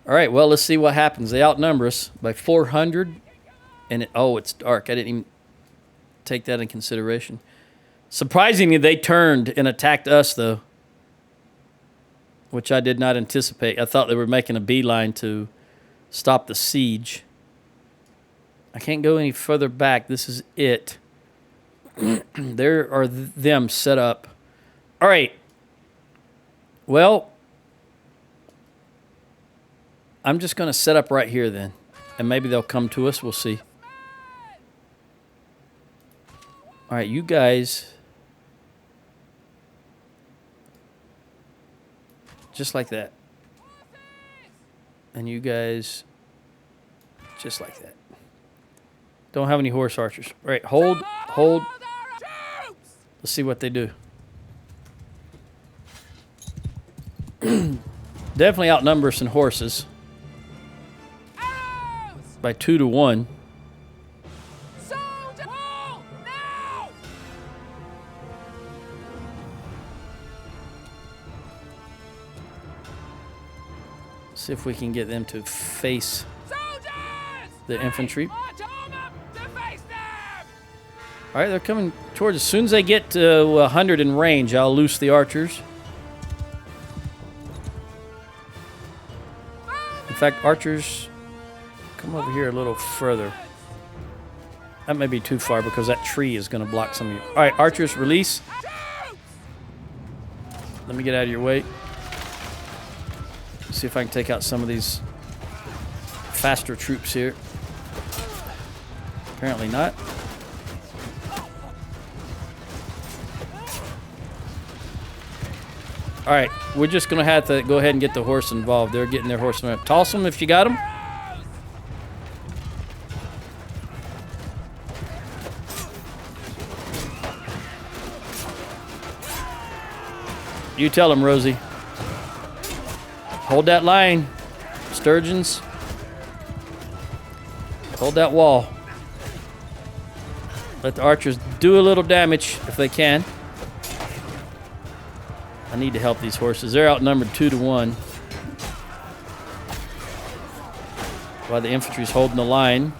All right, well, let's see what happens. They outnumber us by 400. And it's dark. I didn't even take that in consideration. Surprisingly, they turned and attacked us, though, which I did not anticipate. I thought they were making a beeline to stop the siege. I can't go any further back. This is it. There are them set up. All right. Well, I'm just going to set up right here then. And maybe they'll come to us. We'll see. All right, you guys. Just like that. And you guys. Just like that. Don't have any horse archers. All right, hold. Let's see what they do. Definitely outnumber us in horses. By 2 to 1. See if we can get them to face the infantry. All right, they're coming towards us. As soon as they get to 100 in range, I'll loose the archers. In fact, archers, come over here a little further. That may be too far because that tree is going to block some of you. All right, archers, release. Let me get out of your way. See if I can take out some of these faster troops here. Apparently not. All right, we're just going to have to go ahead and get the horse involved. They're getting their horsemen up. Toss them if you got them. You tell him, Rosie. Hold that line, Sturgeons. Hold that wall. Let the archers do a little damage if they can. I need to help these horses. They're outnumbered 2-1. While the infantry's holding the line.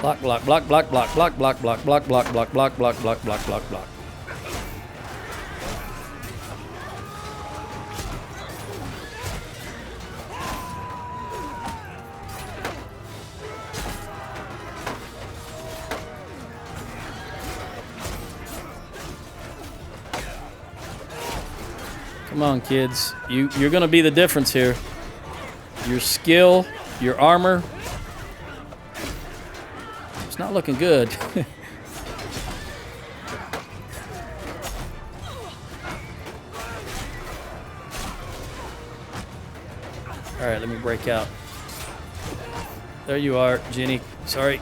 Block, block, block, block, block, block, block, block, block, block, block, block, block, block, block, block, block. Come on, kids. You're going to be the difference here. Your skill, your armor. It's not looking good. All right, let me break out. There you are, Jenny. Sorry.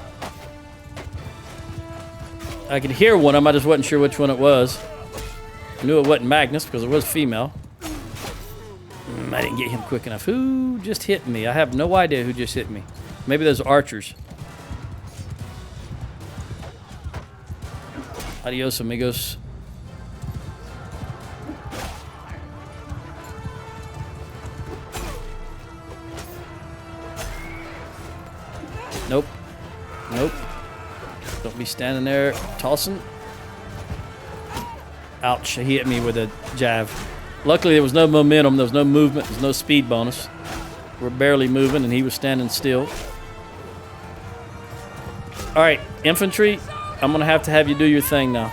I could hear one of them. I just wasn't sure which one it was. I knew it wasn't Magnus because it was female. I didn't get him quick enough. Who just hit me? I have no idea who just hit me. Maybe those archers. Adios, amigos. Nope. Nope. Don't be standing there tossing. Ouch, he hit me with a jab. Luckily, there was no momentum, there was no movement, there was no speed bonus. We're barely moving, and he was standing still. All right, infantry, I'm going to have you do your thing now.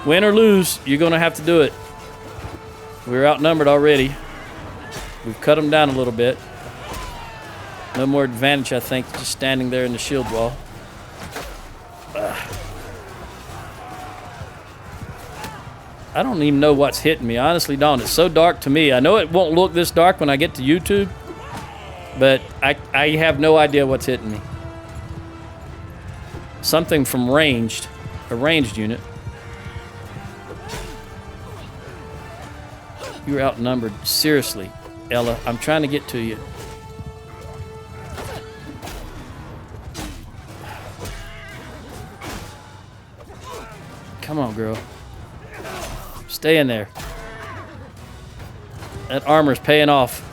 Win or lose, you're going to have to do it. We're outnumbered already. We've cut them down a little bit. No more advantage, I think, just standing there in the shield wall. I don't even know what's hitting me. I honestly don't. It's so dark to me. I know it won't look this dark when I get to YouTube, but I have no idea what's hitting me. Something from a ranged unit. You're outnumbered. Seriously, Ella, I'm trying to get to you. Come on, girl. Stay in there. That armor's paying off.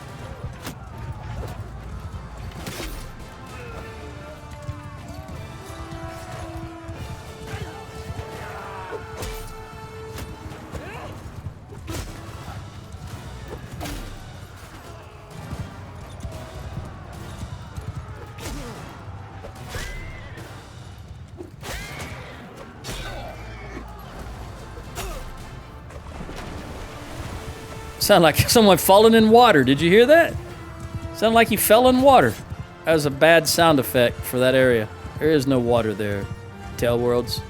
Sound like someone falling in water. Did you hear that? Sound like he fell in water. That was a bad sound effect for that area. There is no water there, Tail Worlds.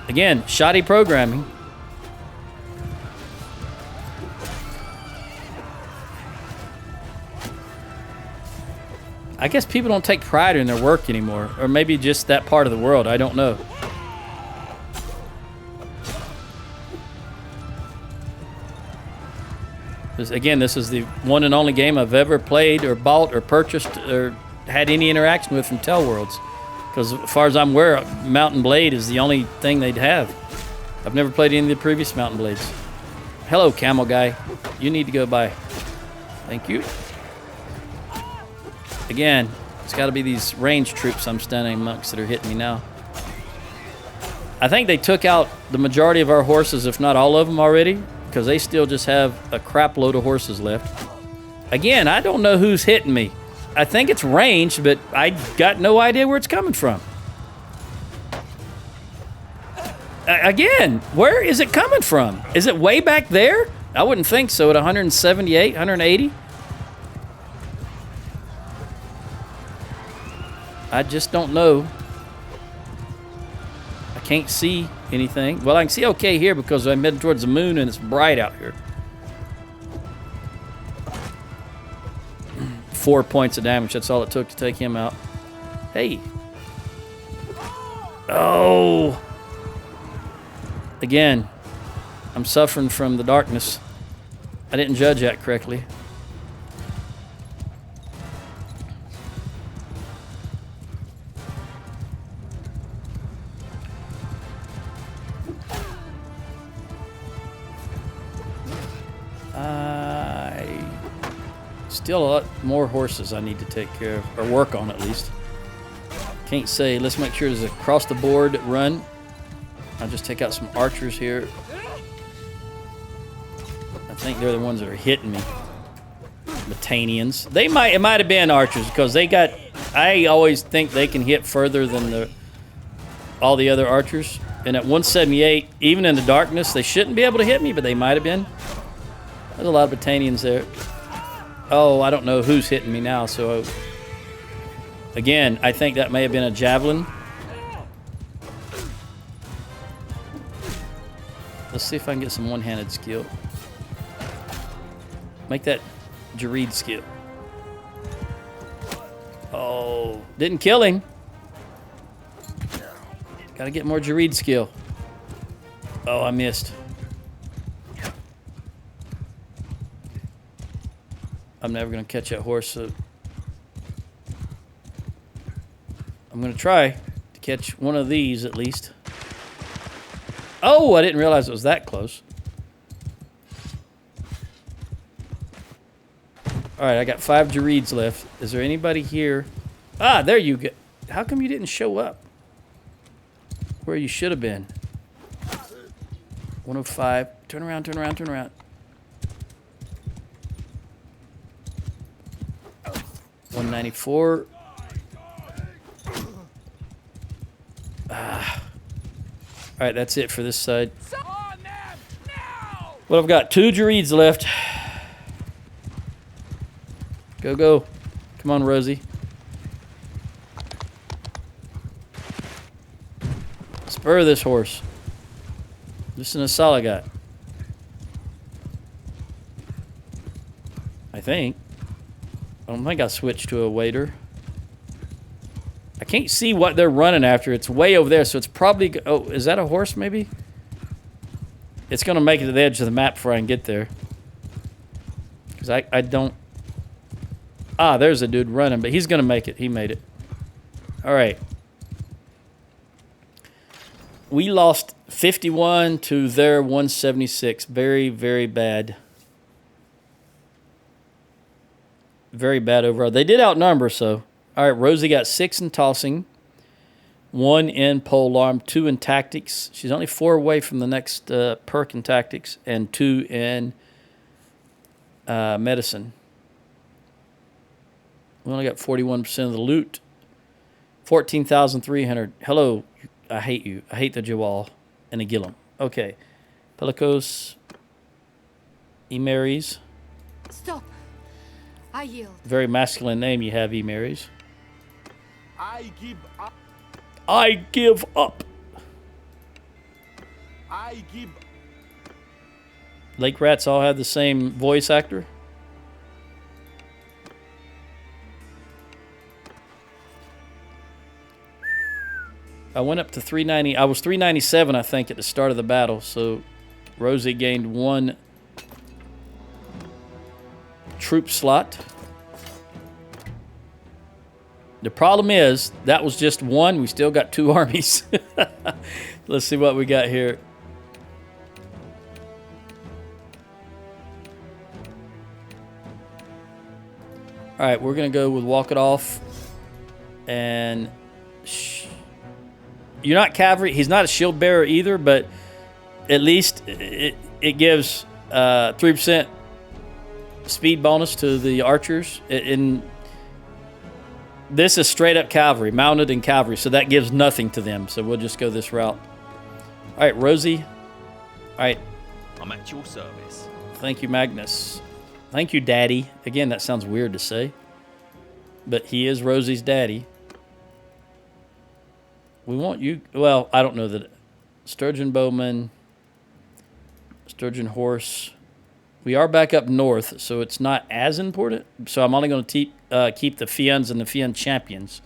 Again, shoddy programming. I guess people don't take pride in their work anymore. Or maybe just that part of the world. I don't know. Again, this is the one and only game I've ever played or bought or purchased or had any interaction with from Tail Worlds. Because as far as I'm aware, Mountain Blade is the only thing they'd have. I've never played any of the previous Mountain Blades. Hello, camel guy. You need to go by. Thank you. Again, it's got to be these ranged troops I'm standing amongst that are hitting me now. I think they took out the majority of our horses, if not all of them already, because they still just have a crap load of horses left. Again, I don't know who's hitting me. I think it's ranged, but I got no idea where it's coming from. Again, where is it coming from? Is it way back there? I wouldn't think so at 178, 180. I just don't know. I can't see anything. Well, I can see okay here because I'm heading towards the moon and it's bright out here. 4 points of damage. That's all it took to take him out. Hey, Oh! Again, I'm suffering from the darkness. I didn't judge that correctly. Still a lot more horses I need to take care of, or work on at least. Can't say. Let's make sure there's a across the board run. I'll just take out some archers here. I think they're the ones that are hitting me. Battanians. It might have been archers because they got. I always think they can hit further than all the other archers. And at 178, even in the darkness, they shouldn't be able to hit me, but they might have been. There's a lot of Battanians there. Oh, I don't know who's hitting me now, so... Again, I think that may have been a javelin. Let's see if I can get some one-handed skill. Make that Gird skill. Oh, didn't kill him. Gotta get more Gird skill. Oh, I missed. I'm never going to catch that horse, so I'm going to try to catch one of these at least. Oh, I didn't realize it was that close. All right, I got 5 Girds left. Is there anybody here? Ah, there you go. How come you didn't show up where you should have been? 105. Turn around, turn around, turn around. 194. All right, that's it for this side. Well, I've got 2 Girds left. Go, go. Come on, Rosie. Spur this horse. Listen to all I got. I think. I don't think I switched to a waiter. I can't see what they're running after. It's way over there, so it's probably... Oh, is that a horse, maybe? It's going to make it to the edge of the map before I can get there. Because I don't... Ah, there's a dude running, but he's going to make it. He made it. All right. We lost 51 to their 176. Very, very bad. Very bad overall. They did outnumber, so. All right, Rosie got 6 in tossing, 1 in polearm, 2 in tactics. She's only 4 away from the next perk in tactics, and 2 in medicine. We only got 41% of the loot. 14,300. Hello, I hate you. I hate the Jawal and the Gillam. Okay. Pelicos. Emeries. Stop. I yield. Very masculine name you have, Emeries. I give up. I give up. I give. Lake Rats all have the same voice actor. I went up to 390. I was 397, I think, at the start of the battle. So Rosie gained 1 troop slot. The problem is, that was just 1. We still got 2 armies. Let's see what we got here. All right, we're going to go with Walk It Off. And you're not cavalry. He's not a shield bearer either, but at least it gives 3% speed bonus to the archers. This is straight up cavalry, mounted and cavalry, so that gives nothing to them. So we'll just go this route. All right, Rosie. All right. I'm at your service. Thank you, Magnus. Thank you, Daddy. Again, that sounds weird to say, but he is Rosie's daddy. We want you... Well, I don't know that... Sturgeon Bowman. Sturgeon Horse. We are back up north, so it's not as important. So I'm only going to keep the Fians and the Fian Champions.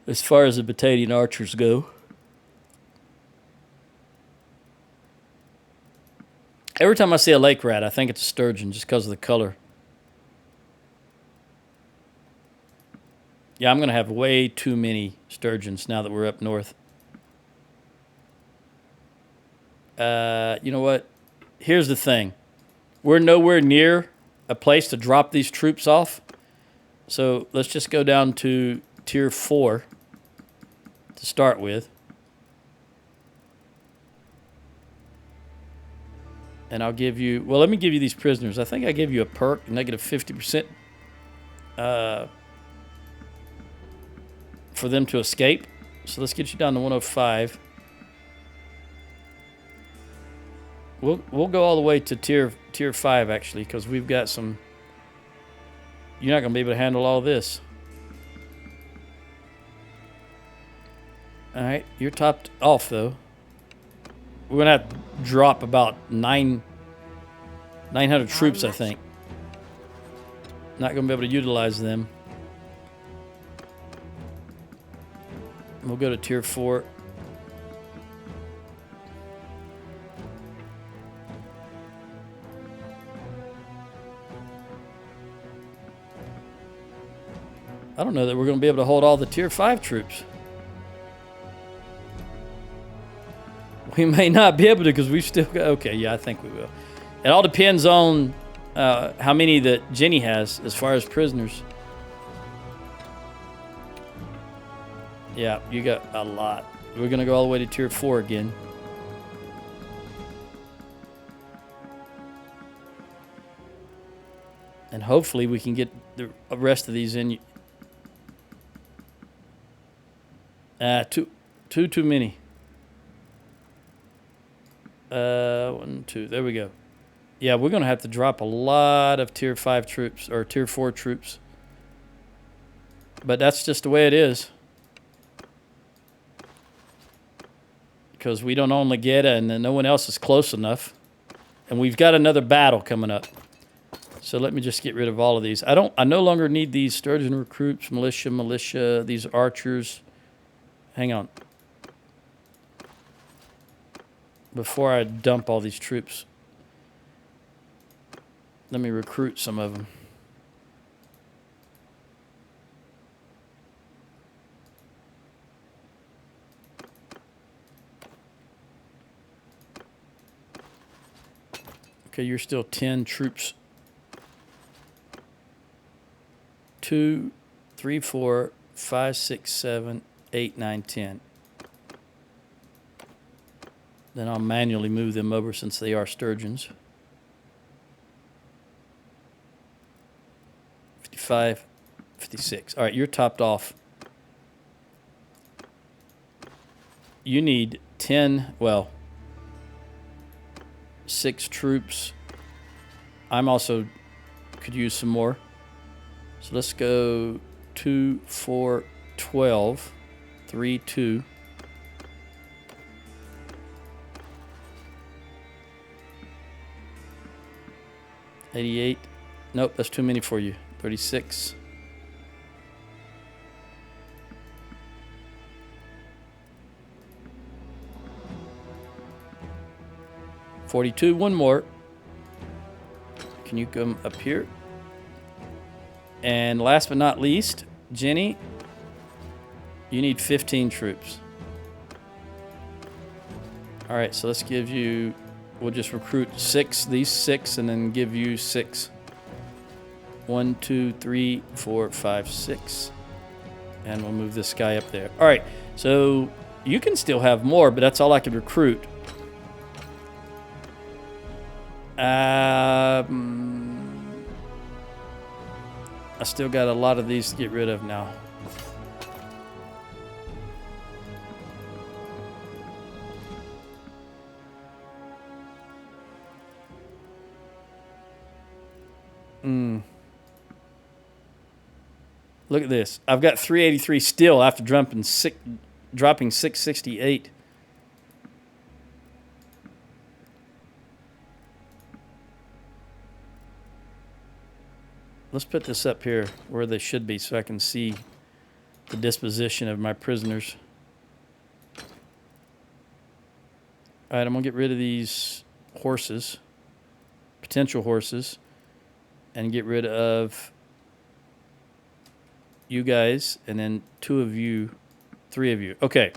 as far as the Batavian archers go. Every time I see a lake rat, I think it's a sturgeon just because of the color. Yeah, I'm going to have way too many sturgeons now that we're up north. You know what? Here's the thing. We're nowhere near a place to drop these troops off. So let's just go down to tier 4 to start with. And I'll give you... Well, let me give you these prisoners. I think I gave you a perk, negative 50%. For them to escape. So let's get you down to 105. We'll go all the way to tier 5 actually, because we've got some. You're not gonna be able to handle all this. All right, you're topped off though. We're gonna have to drop about 900 troops, I think. Not gonna be able to utilize them. We'll go to tier 4. I don't know that we're going to be able to hold all the tier 5 troops. We may not be able to because we've still got... Okay, yeah, I think we will. It all depends on how many that Jenny has as far as prisoners. Yeah, you got a lot. We're going to go all the way to tier 4 again. And hopefully we can get the rest of these in. Too many. 1, 2. There we go. Yeah, we're going to have to drop a lot of tier 5 troops or tier 4 troops. But that's just the way it is. Because we don't own Legeta and no one else is close enough. And we've got another battle coming up. So let me just get rid of all of these. I no longer need these sturgeon recruits, militia, these archers. Hang on. Before I dump all these troops, let me recruit some of them. Okay, you're still 10 troops. 2, 3, 4, 5, 6, 7, 8, 9, 10. Then I'll manually move them over since they are sturgeons. 55, 56. All right, you're topped off. You need 10, well, 6 troops. I'm also could use some more. So let's go 2, 4, 12, 3, 2. $88. Nope, that's too many for you. 36. $42. One more. Can you come up here? And last but not least, Jenny, you need 15 troops. All right, so let's give you, we'll just recruit 6, these 6, and then give you 6. 1, 2, 3, 4, 5, 6. And we'll move this guy up there. All right, so you can still have more, but that's all I could recruit. I still got a lot of these to get rid of now. Look at this. I've got 383 still after dropping 668. Let's put this up here where they should be so I can see the disposition of my prisoners. All right, I'm going to get rid of these horses, potential horses, and get rid of you guys, and then 2 of you, 3 of you. Okay.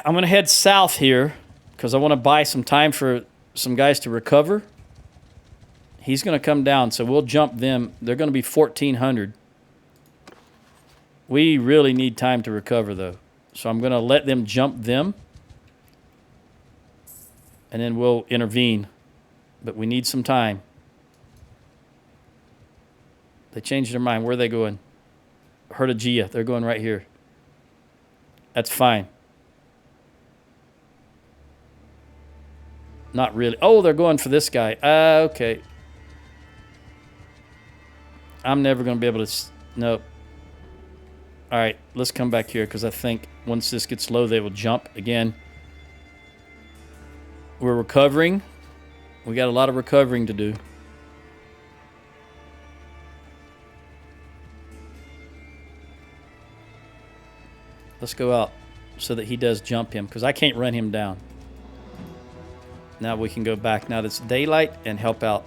I'm going to head south here because I want to buy some time for some guys to recover. He's going to come down, so we'll jump them. They're going to be 1,400. We really need time to recover, though. So I'm going to let them jump them, and then we'll intervene. But we need some time. They changed their mind. Where are they going? Hertagia. They're going right here. That's fine. Not really. Oh, they're going for this guy. Okay. I'm never going to be able to... Nope. All right, let's come back here because I think once this gets low, they will jump again. We're recovering. We got a lot of recovering to do. Let's go out so that he does jump him because I can't run him down. Now we can go back now that it's daylight and help out.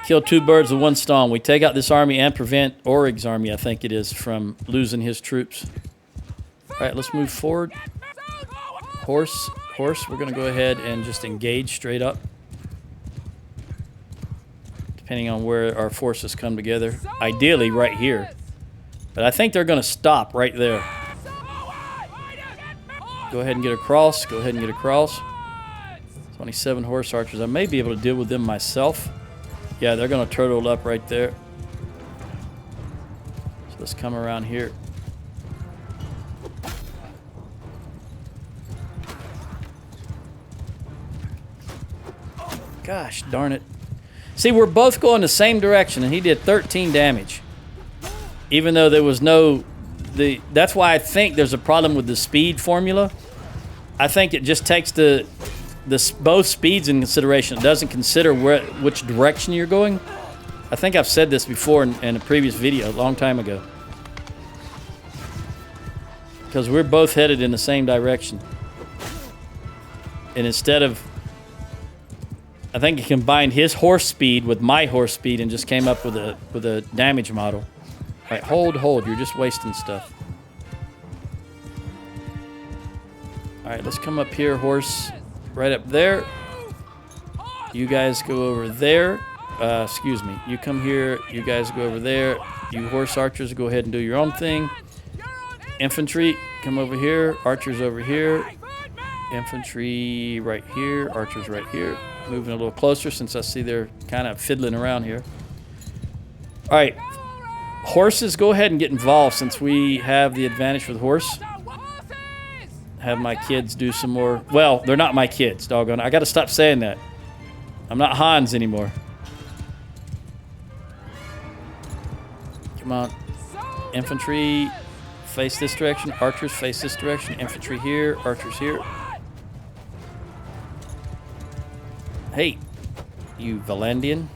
Kill 2 birds with 1 stone. We take out this army and prevent Orig's army, I think it is, from losing his troops. All right, let's move forward. Horse. We're going to go ahead and just engage straight up. Depending on where our forces come together. Ideally, right here. But I think they're going to stop right there. Go ahead and get across. 27 horse archers. I may be able to deal with them myself. Yeah, they're going to turtle up right there. So let's come around here. Gosh darn it. See, we're both going the same direction, and he did 13 damage. Even though there was no... That's why I think there's a problem with the speed formula. I think it just takes both speeds in consideration. It doesn't consider which direction you're going. I think I've said this before in a previous video a long time ago. Because we're both headed in the same direction. And instead of... I think he combined his horse speed with my horse speed and just came up with a damage model. All right, hold. You're just wasting stuff. All right, let's come up here, horse. Right up there. You guys go over there. Excuse me. You come here. You guys go over there. You horse archers, go ahead and do your own thing. Infantry, come over here. Archers over here. Infantry right here. Archers right here. Moving a little closer since I see they're kind of fiddling around here. All right. Horses, go ahead and get involved since we have the advantage for the horse. Have my kids do some more. Well, they're not my kids, doggone. I got to stop saying that. I'm not Hans anymore. Come on. Infantry, face this direction. Archers, face this direction. Infantry here. Archers here. Hey, you Valandian.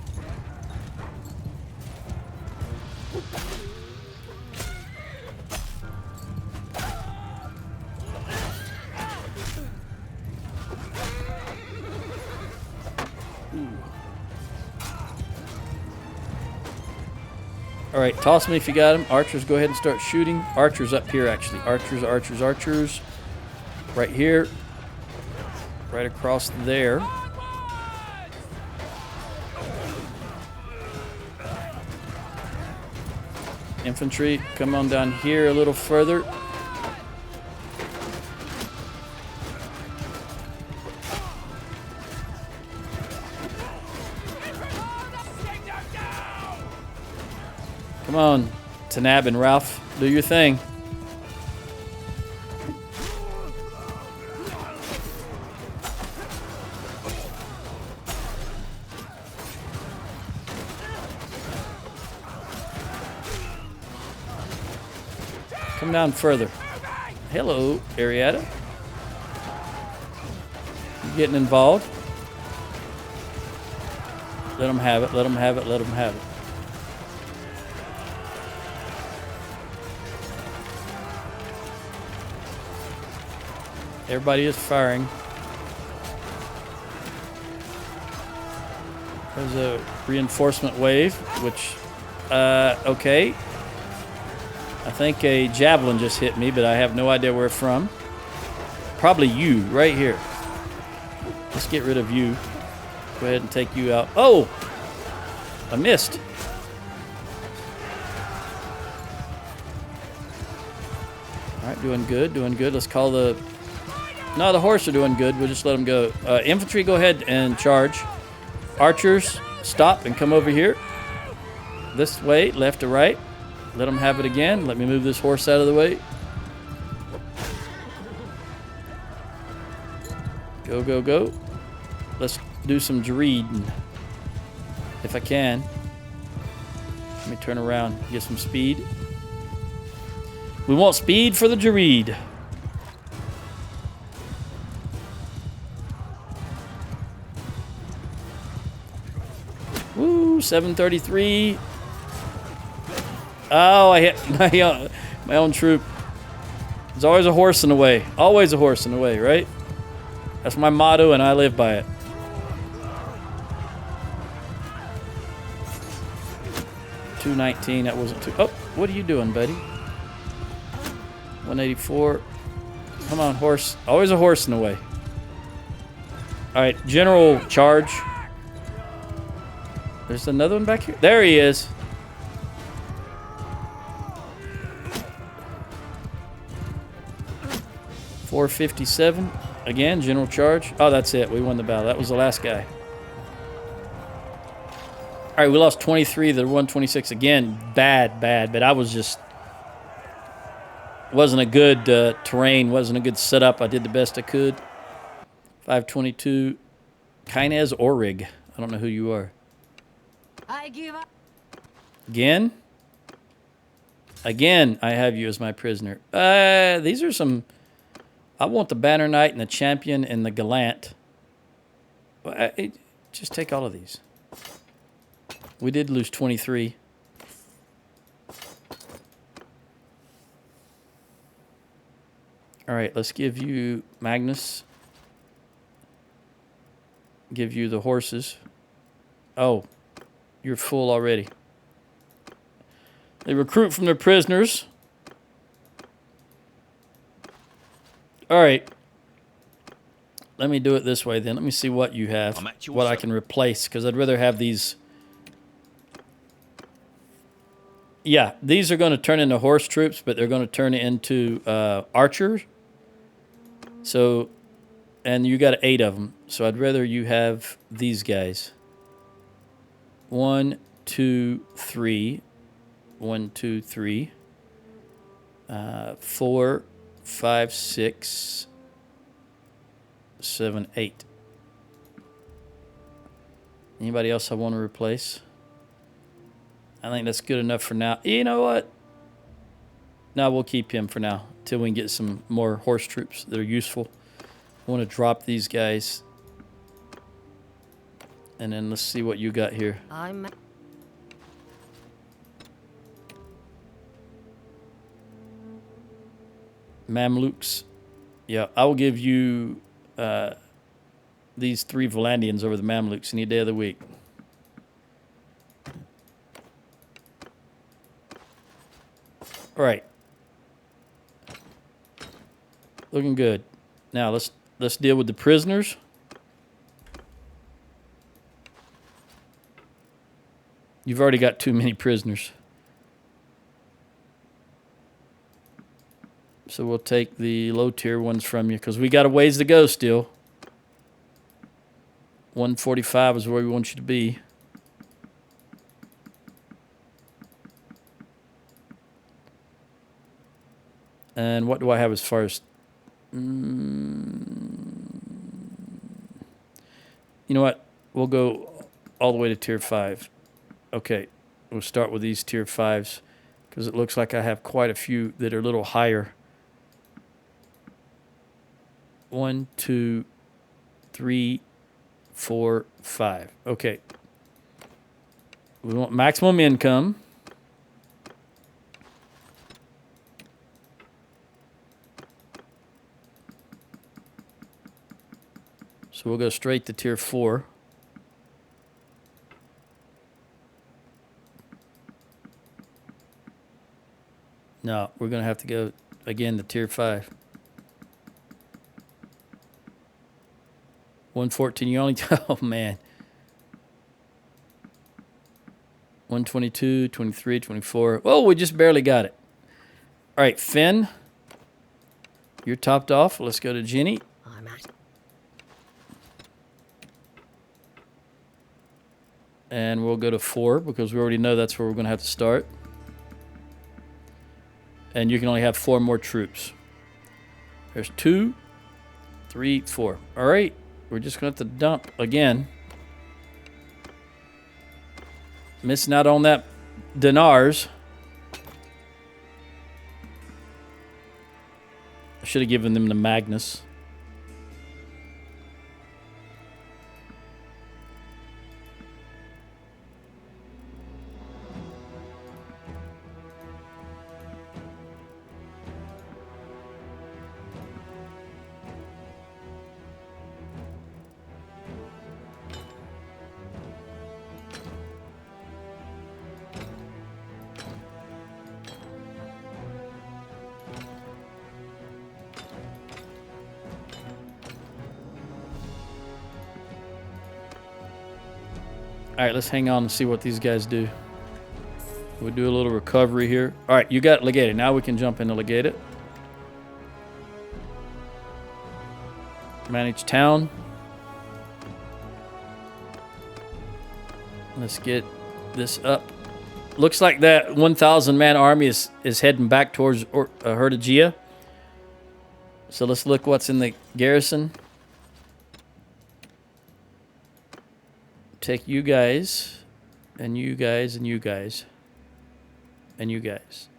All right, toss me if you got them. Archers, go ahead and start shooting. Archers up here, actually. Archers. Right here. Right across there. Infantry, come on down here a little further. Come on, Tanab and Ralph, do your thing. Come down further. Hello, Arietta. You getting involved? Let them have it. Let them have it. Let them have it. Everybody is firing. There's a reinforcement wave, which, okay. I think a javelin just hit me, but I have no idea where from. Probably you, right here. Let's get rid of you. Go ahead and take you out. Oh! I missed. All right, doing good, doing good. Let's call the... No, the horse are doing good. We'll just let them go. Infantry, go ahead and charge. Archers, stop and come over here. This way, left to right. Let them have it again. Let me move this horse out of the way. Go, go, go. Let's do some Gird, if I can. Let me turn around, get some speed. We want speed for the Gird. Woo, 733. Oh, I hit my own troop. There's always a horse in the way. Always a horse in the way, right? That's my motto, and I live by it. $219. That wasn't too. Oh, what are you doing, buddy? 184. Come on, horse. Always a horse in the way. All right, general charge. There's another one back here. There he is. $457. Again, general charge. Oh, that's it. We won the battle. That was the last guy. All right, we lost 23. They're 126. Again, bad. But I was just... Wasn't a good terrain. Wasn't a good setup. I did the best I could. 522. Kinez Orig. I don't know who you are. I give up. Again, I have you as my prisoner. These are some... I want the Banner Knight and the Champion and the Gallant. Just take all of these. We did lose 23. All right, let's give you Magnus. Give you the horses. Oh, you're full already. They recruit from their prisoners. All right. Let me do it this way then. Let me see what you have. What I can replace, because I'd rather have these. Yeah, these are going to turn into horse troops, but they're going to turn into archers. So, and you got 8 of them. So I'd rather you have these guys. 1, 2, 3. 1, 2, 3. 4, 5, 6, 7, 8. Anybody else I want to replace? I think that's good enough for now. You know what? No, we'll keep him for now until we can get some more horse troops that are useful. I want to drop these guys. And then let's see what you got here. I'm... Mamluks. Yeah, I will give you these 3 Volandians over the Mamluks any day of the week. All right. Looking good. Now let's deal with the prisoners. You've already got too many prisoners. So we'll take the low tier ones from you because we got a ways to go still. 145 is where we want you to be. And what do I have as far as... You know what? We'll go all the way to tier 5. Okay. We'll start with these tier 5s because it looks like I have quite a few that are a little higher. 1, 2, 3, 4, 5. Okay. We want maximum income. So we'll go straight to tier 4. No, we're going to have to go again to tier 5. 114, you only, oh man. 122, 23, 24. Oh, we just barely got it. All right, Finn, you're topped off. Let's go to Jenny. I'm at. And we'll go to 4 because we already know that's where we're going to have to start. And you can only have 4 more troops. There's 2, 3, 4. All right, we're just going to have to dump again. Missing out on that dinars. I should have given them the Magnus. All right, let's hang on and see what these guys do. We'll do a little recovery here. All right, you got Legata. Now we can jump into Legata. Manage town. Let's get this up. Looks like that 1,000 man army is heading back towards Herdigia. So let's look what's in the garrison. Take you guys, and you guys, and you guys, and you guys.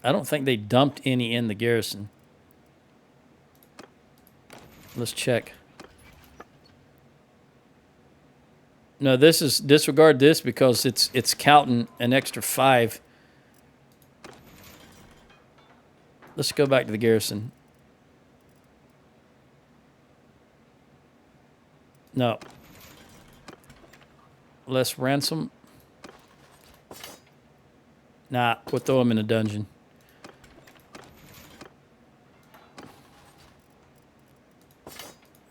I don't think they dumped any in the garrison. Let's check. No, this is disregard this because it's counting an extra 5. Let's go back to the garrison. No. Less ransom. Nah, we'll throw him in a dungeon.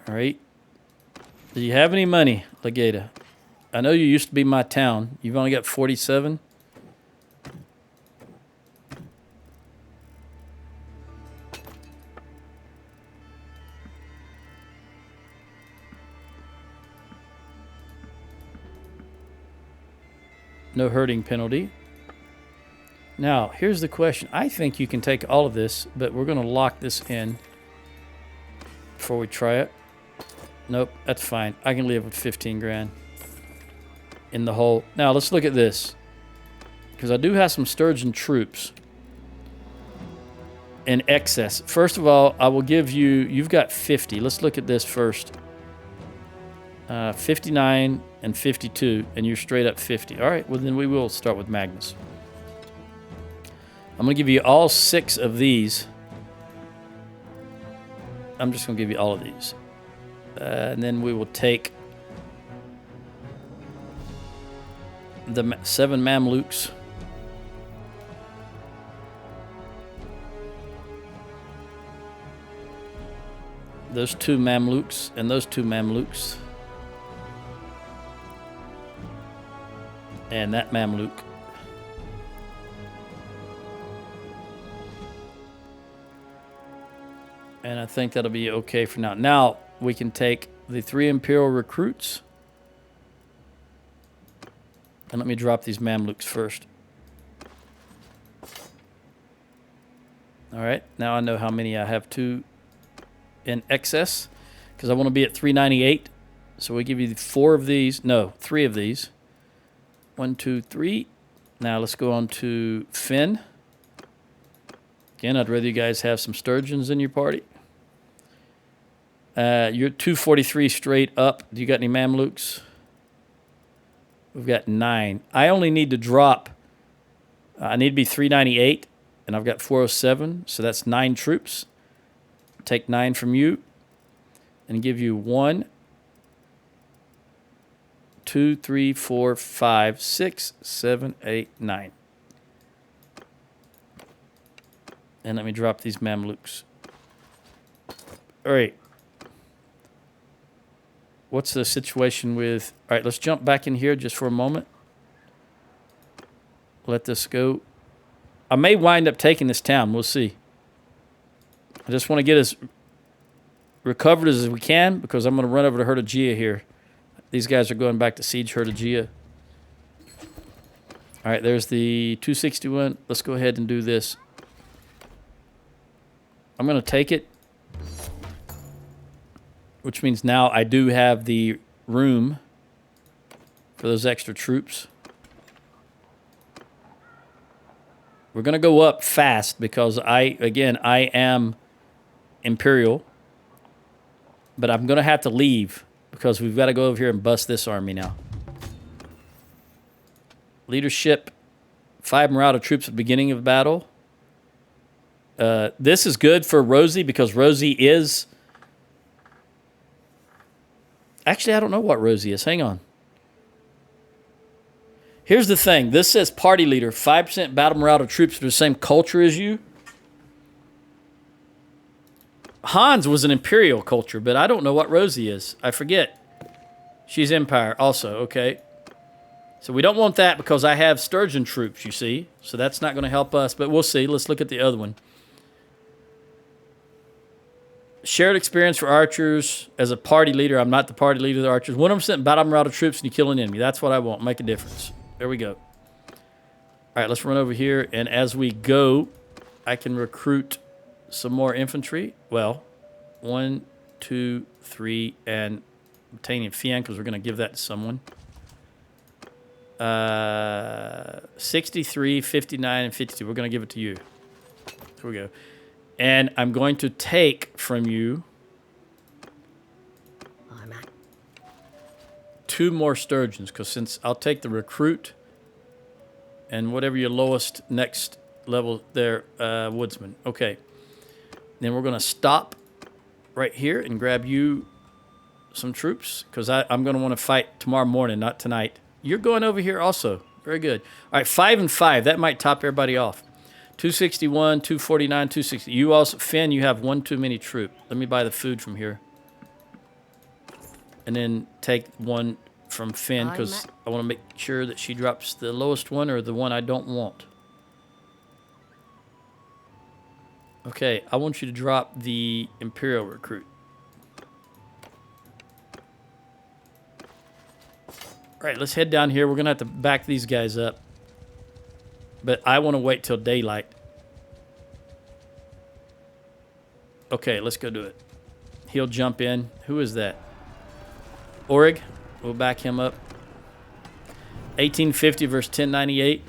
All right. Do you have any money, Legata? I know you used to be my town. You've only got 47. No hurting penalty. Now, here's the question. I think you can take all of this, but we're going to lock this in before we try it. Nope, that's fine. I can live with 15 grand in the hole. Now, let's look at this. Because I do have some Sturgian troops in excess. First of all, I will give you... You've got 50. Let's look at this first. 59 and 52, and you're straight up 50. All right, well, then we will start with Magnus. I'm going to give you all 6 of these. I'm just going to give you all of these. And then we will take the 7 Mamluks. Those 2 Mamluks and those 2 Mamluks. And that Mamluk. And I think that'll be okay for now. Now we can take the 3 Imperial recruits. And let me drop these Mamluks first. All right, now I know how many I have 2 in excess because I want to be at 398. So we give you 4 of these. No, 3 of these. 1, 2, 3. Now let's go on to Finn. Again, I'd rather you guys have some Sturgeons in your party. You're 243 straight up. Do you got any Mamluks? We've got 9. I only need to drop. I need to be 398, and I've got 407, so that's 9 troops. Take 9 from you, and give you 1, 2, 3, 4, 5, 6, 7, 8, 9. And let me drop these Mamluks. All right. What's the situation with... All right, let's jump back in here just for a moment. Let this go. I may wind up taking this town. We'll see. I just want to get as recovered as we can because I'm going to run over to Hertogia here. These guys are going back to siege Hertogia. All right, there's the 261. Let's go ahead and do this. I'm going to take it, which means now I do have the room for those extra troops. We're going to go up fast because I am Imperial, but I'm going to have to leave because we've got to go over here and bust this army now. Leadership, 5 morale to troops at the beginning of battle. This is good for Rosie because Rosie is... Actually, I don't know what Rosie is. Hang on. Here's the thing. This says party leader, 5% battle morale to troops with the same culture as you. Hans was an Imperial culture, but I don't know what Rosie is. I forget. She's Empire also, okay. So we don't want that because I have Sturgeon troops, you see. So that's not going to help us, but we'll see. Let's look at the other one. Shared experience for archers. As a party leader, I'm not the party leader of the archers. 100% battle morale to troops and you kill an enemy. That's what I want. Make a difference. There we go. All right, let's run over here. And as we go, I can recruit some more infantry. Well, 1, 2, 3, and obtaining Fian because we're going to give that to someone. 63, 59, and 52. We're going to give it to you. There we go. And I'm going to take from you 2 more Sturgeons, because since I'll take the recruit and whatever your lowest next level there, woodsman. Okay. Then we're going to stop right here and grab you some troops, because I'm going to want to fight tomorrow morning, not tonight. You're going over here also. Very good. All right, 5 and 5. That might top everybody off. 261, 249, 260. You also, Finn, you have 1 too many troop. Let me buy the food from here. And then take 1 from Finn, because I want to make sure that she drops the lowest one or the one I don't want. Okay, I want you to drop the Imperial recruit. All right, let's head down here. We're going to have to back these guys up. But I want to wait till daylight. Okay, let's go do it. He'll jump in. Who is that? Orig. We'll back him up. 1850 versus 1098.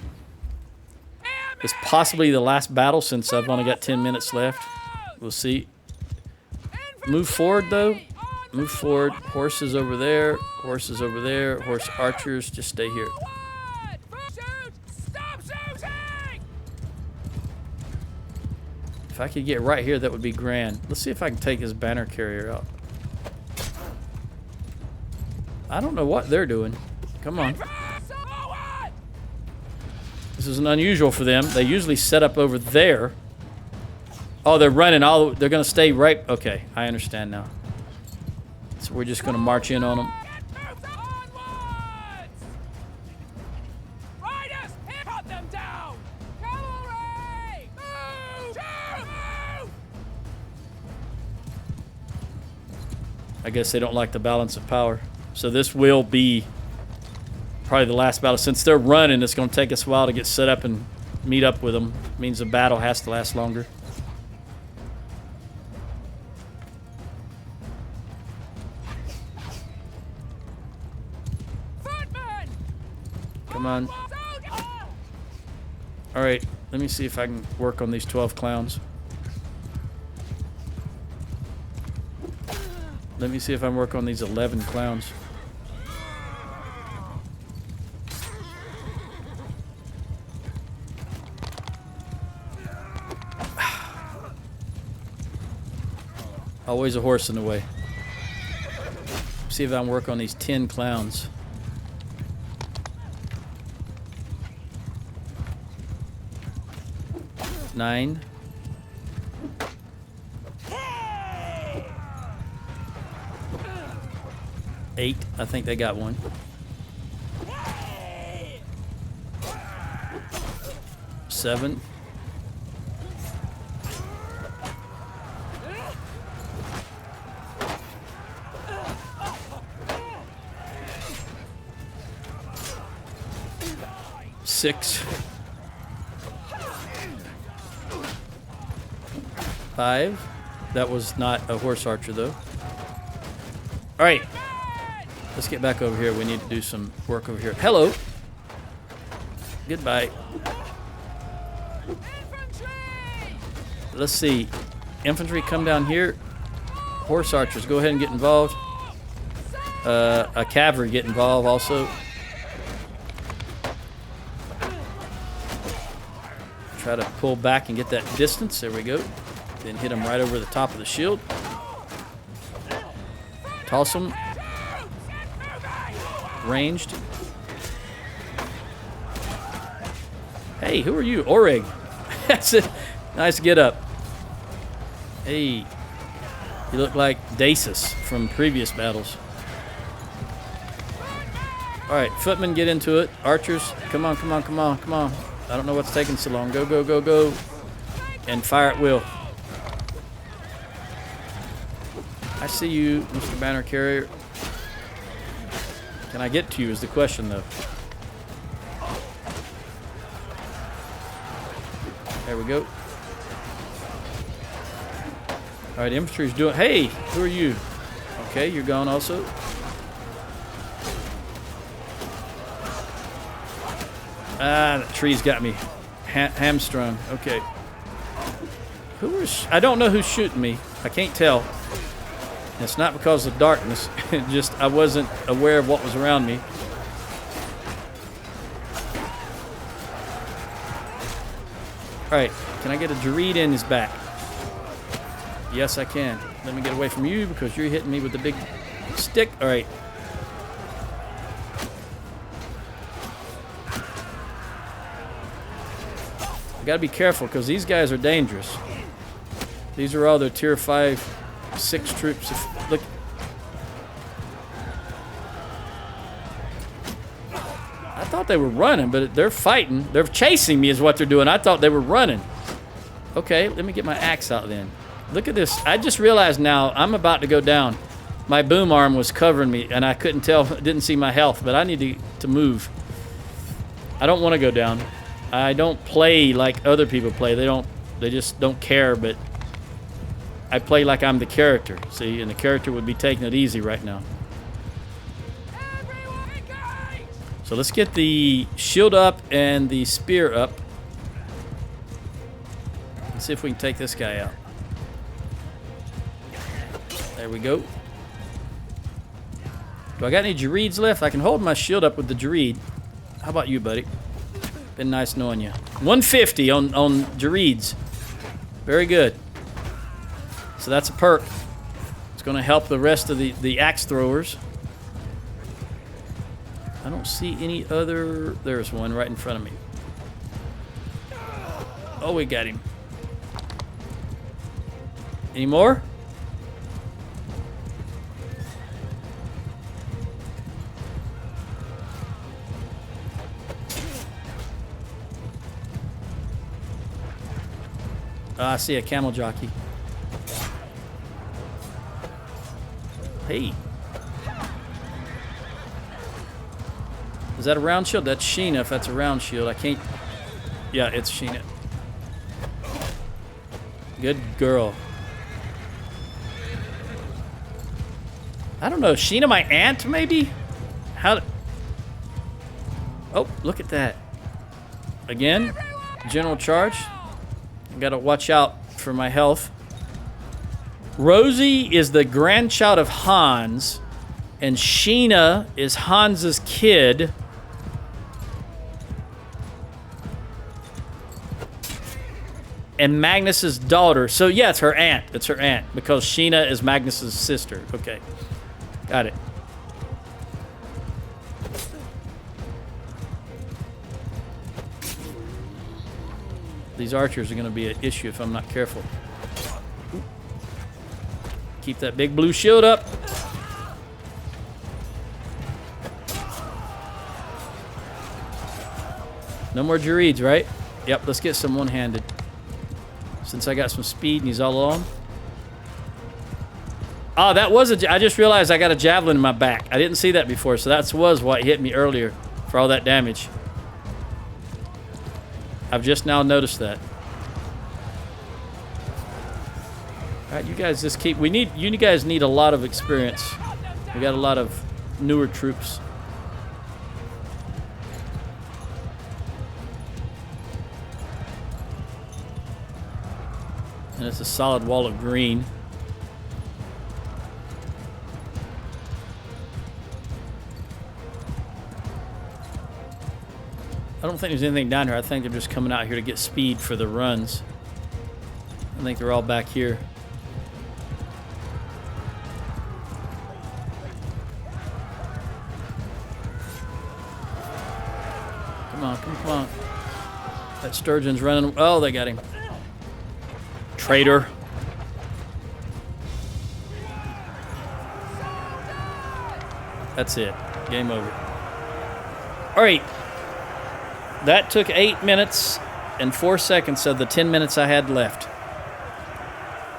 It's possibly the last battle since I've only got 10 minutes left. We'll see. Move forward, though. Move forward. Horses over there. Horses over there. Horse archers. Just stay here. If I could get right here, that would be grand. Let's see if I can take his banner carrier out. I don't know what they're doing. Come on. This is unusual for them. They usually set up over there. Oh, they're running all. They're going to stay right. Okay, I understand now. So we're just going to march in on them. I guess they don't like the balance of power. So this will be probably the last battle. Since they're running, it's going to take us a while to get set up and meet up with them. It means the battle has to last longer. Come on. All right, let me see if I can work on these 12 clowns. Let me see if I can work on these 11 clowns. Always a horse in the way. See if I can work on these 10 clowns. Nine. Eight. I think they got one. Seven. Six. Five. That was not a horse archer, though. All right. Let's get back over here. We need to do some work over here. Hello. Goodbye. Let's see. Infantry, come down here. Horse archers, go ahead and get involved. A cavalry, get involved also. Try to pull back and get that distance. There we go. Then hit him right over the top of the shield. Toss him. Ranged. Hey, who are you? Orig. That's it. Nice get up. Hey. You look like Dacis from previous battles. Alright, footmen, get into it. Archers, come on, come on, come on, come on. I don't know what's taking so long. Go, go, go, go. And fire at will. I see you, Mr. Banner Carrier. Can I get to you is the question, though. There we go. All right, infantry's doing... Hey, who are you? Okay, you're gone also. Ah, the tree's got me hamstrung. Okay. Who is... I don't know who's shooting me. I can't tell. It's not because of darkness. It just I wasn't aware of what was around me. All right, can I get a Gird in his back? Yes, I can. Let me get away from you because you're hitting me with the big stick. All right. I gotta be careful because these guys are dangerous. These are all their tier 5, 6 troops. Look. I thought they were running, but they're fighting. They're chasing me is what they're doing. I thought they were running. Okay, let me get my axe out then. Look at this. I just realized now I'm about to go down. My boom arm was covering me, and I couldn't tell, didn't see my health, but I need to move. I don't want to go down. I don't play like other people play. They just don't care, but I play like I'm the character, see, and the character would be taking it easy right now. So let's get the shield up and the spear up. Let's see if we can take this guy out. There we go. Do I got any Girds left? I can hold my shield up with the Gird. How about you, buddy? Been nice knowing you. 150 on Girds. Very good. So that's a perk. It's going to help the rest of the axe throwers. I don't see any other... There's one right in front of me. Oh, we got him. Any more? I see a camel jockey. Hey. Is that a round shield? That's Sheena if that's a round shield. I can't... Yeah, it's Sheena. Good girl. I don't know. Sheena my aunt, maybe? How... Oh, look at that. Again, general charge. Got to watch out for my health. Rosie is the grandchild of Hans, and Sheena is Hans's kid. And Magnus's daughter. So yeah, it's her aunt. It's her aunt because Sheena is Magnus's sister. Okay, got it. These archers are going to be an issue if I'm not careful. Keep that big blue shield up. No more Girds, right? Yep, let's get some one-handed. Since I got some speed and he's all alone. Oh, that was I just realized I got a javelin in my back. I didn't see that before, so that was what hit me earlier for all that damage. I've just now noticed that. All right, you guys just keep... You guys need a lot of experience. We got a lot of newer troops. And it's a solid wall of green. I don't think there's anything down here. I think they're just coming out here to get speed for the runs. I think they're all back here. Come on, come on. That Sturgeon's running. Oh, they got him. Traitor. That's it. Game over. All right. That took 8 minutes and 4 seconds of the 10 minutes I had left.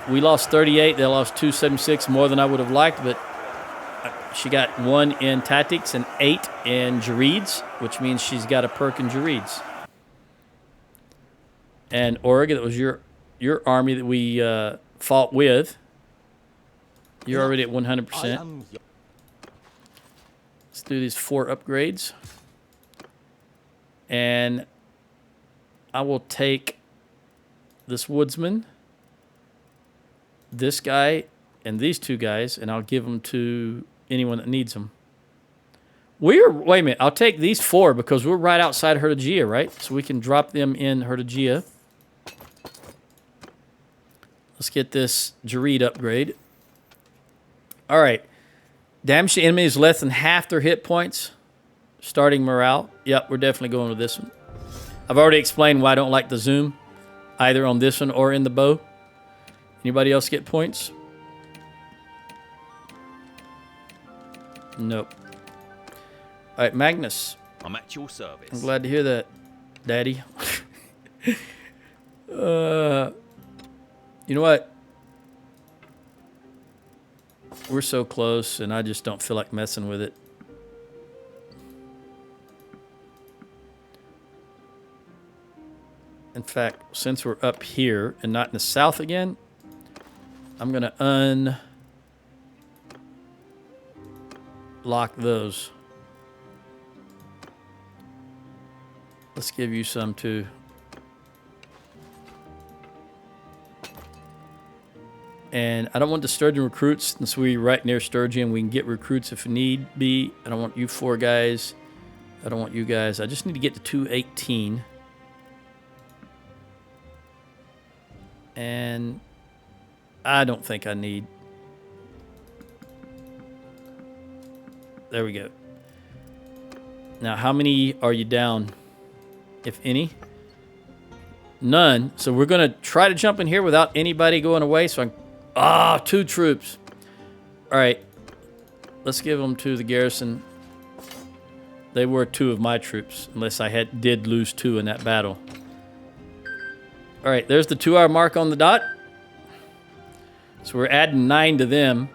We lost 38. They lost 276, more than I would have liked, but she got 1 in tactics and 8 in Girds, which means she's got a perk in Girds. And Oregon, that was your army that we fought with. You're already at 100%. Let's do these 4 upgrades. And I will take this woodsman, this guy, and these 2 guys, and I'll give them to anyone that needs them. Wait a minute. I'll take these 4 because we're right outside Hertigia, right? So we can drop them in Hertigia. Let's get this Gird upgrade. All right. Damage to enemies less than half their hit points. Starting morale. Yep, we're definitely going with this one. I've already explained why I don't like the zoom, either on this one or in the bow. Anybody else get points? Nope. All right, Magnus. I'm at your service. I'm glad to hear that, Daddy. You know what? We're so close, and I just don't feel like messing with it. In fact, since we're up here and not in the south again, I'm going to unlock those. Let's give you some too. And I don't want the Sturgeon recruits since we're right near Sturgeon. We can get recruits if need be. I don't want you 4 guys. I don't want you guys. I just need to get to 218. And I don't think I need. There we go. Now, how many are you down, if any? None. So we're going to try to jump in here without anybody going away. So I 2 troops. All right. Let's give them to the garrison. They were 2 of my troops, unless I did lose 2 in that battle. All right, there's the 2-hour mark on the dot. So we're adding 9 to them.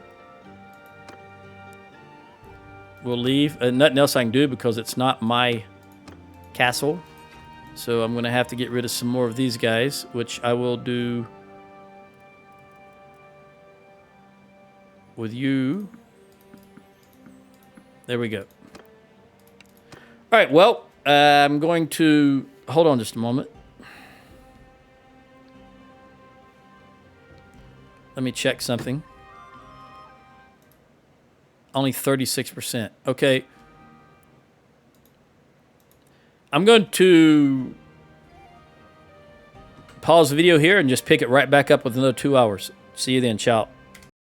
We'll leave. Nothing else I can do because it's not my castle. So I'm going to have to get rid of some more of these guys, which I will do with you. There we go. All right, well, I'm going to hold on just a moment. Let me check something. Only 36%. Okay. I'm going to pause the video here and just pick it right back up with another 2 hours. See you then. Ciao.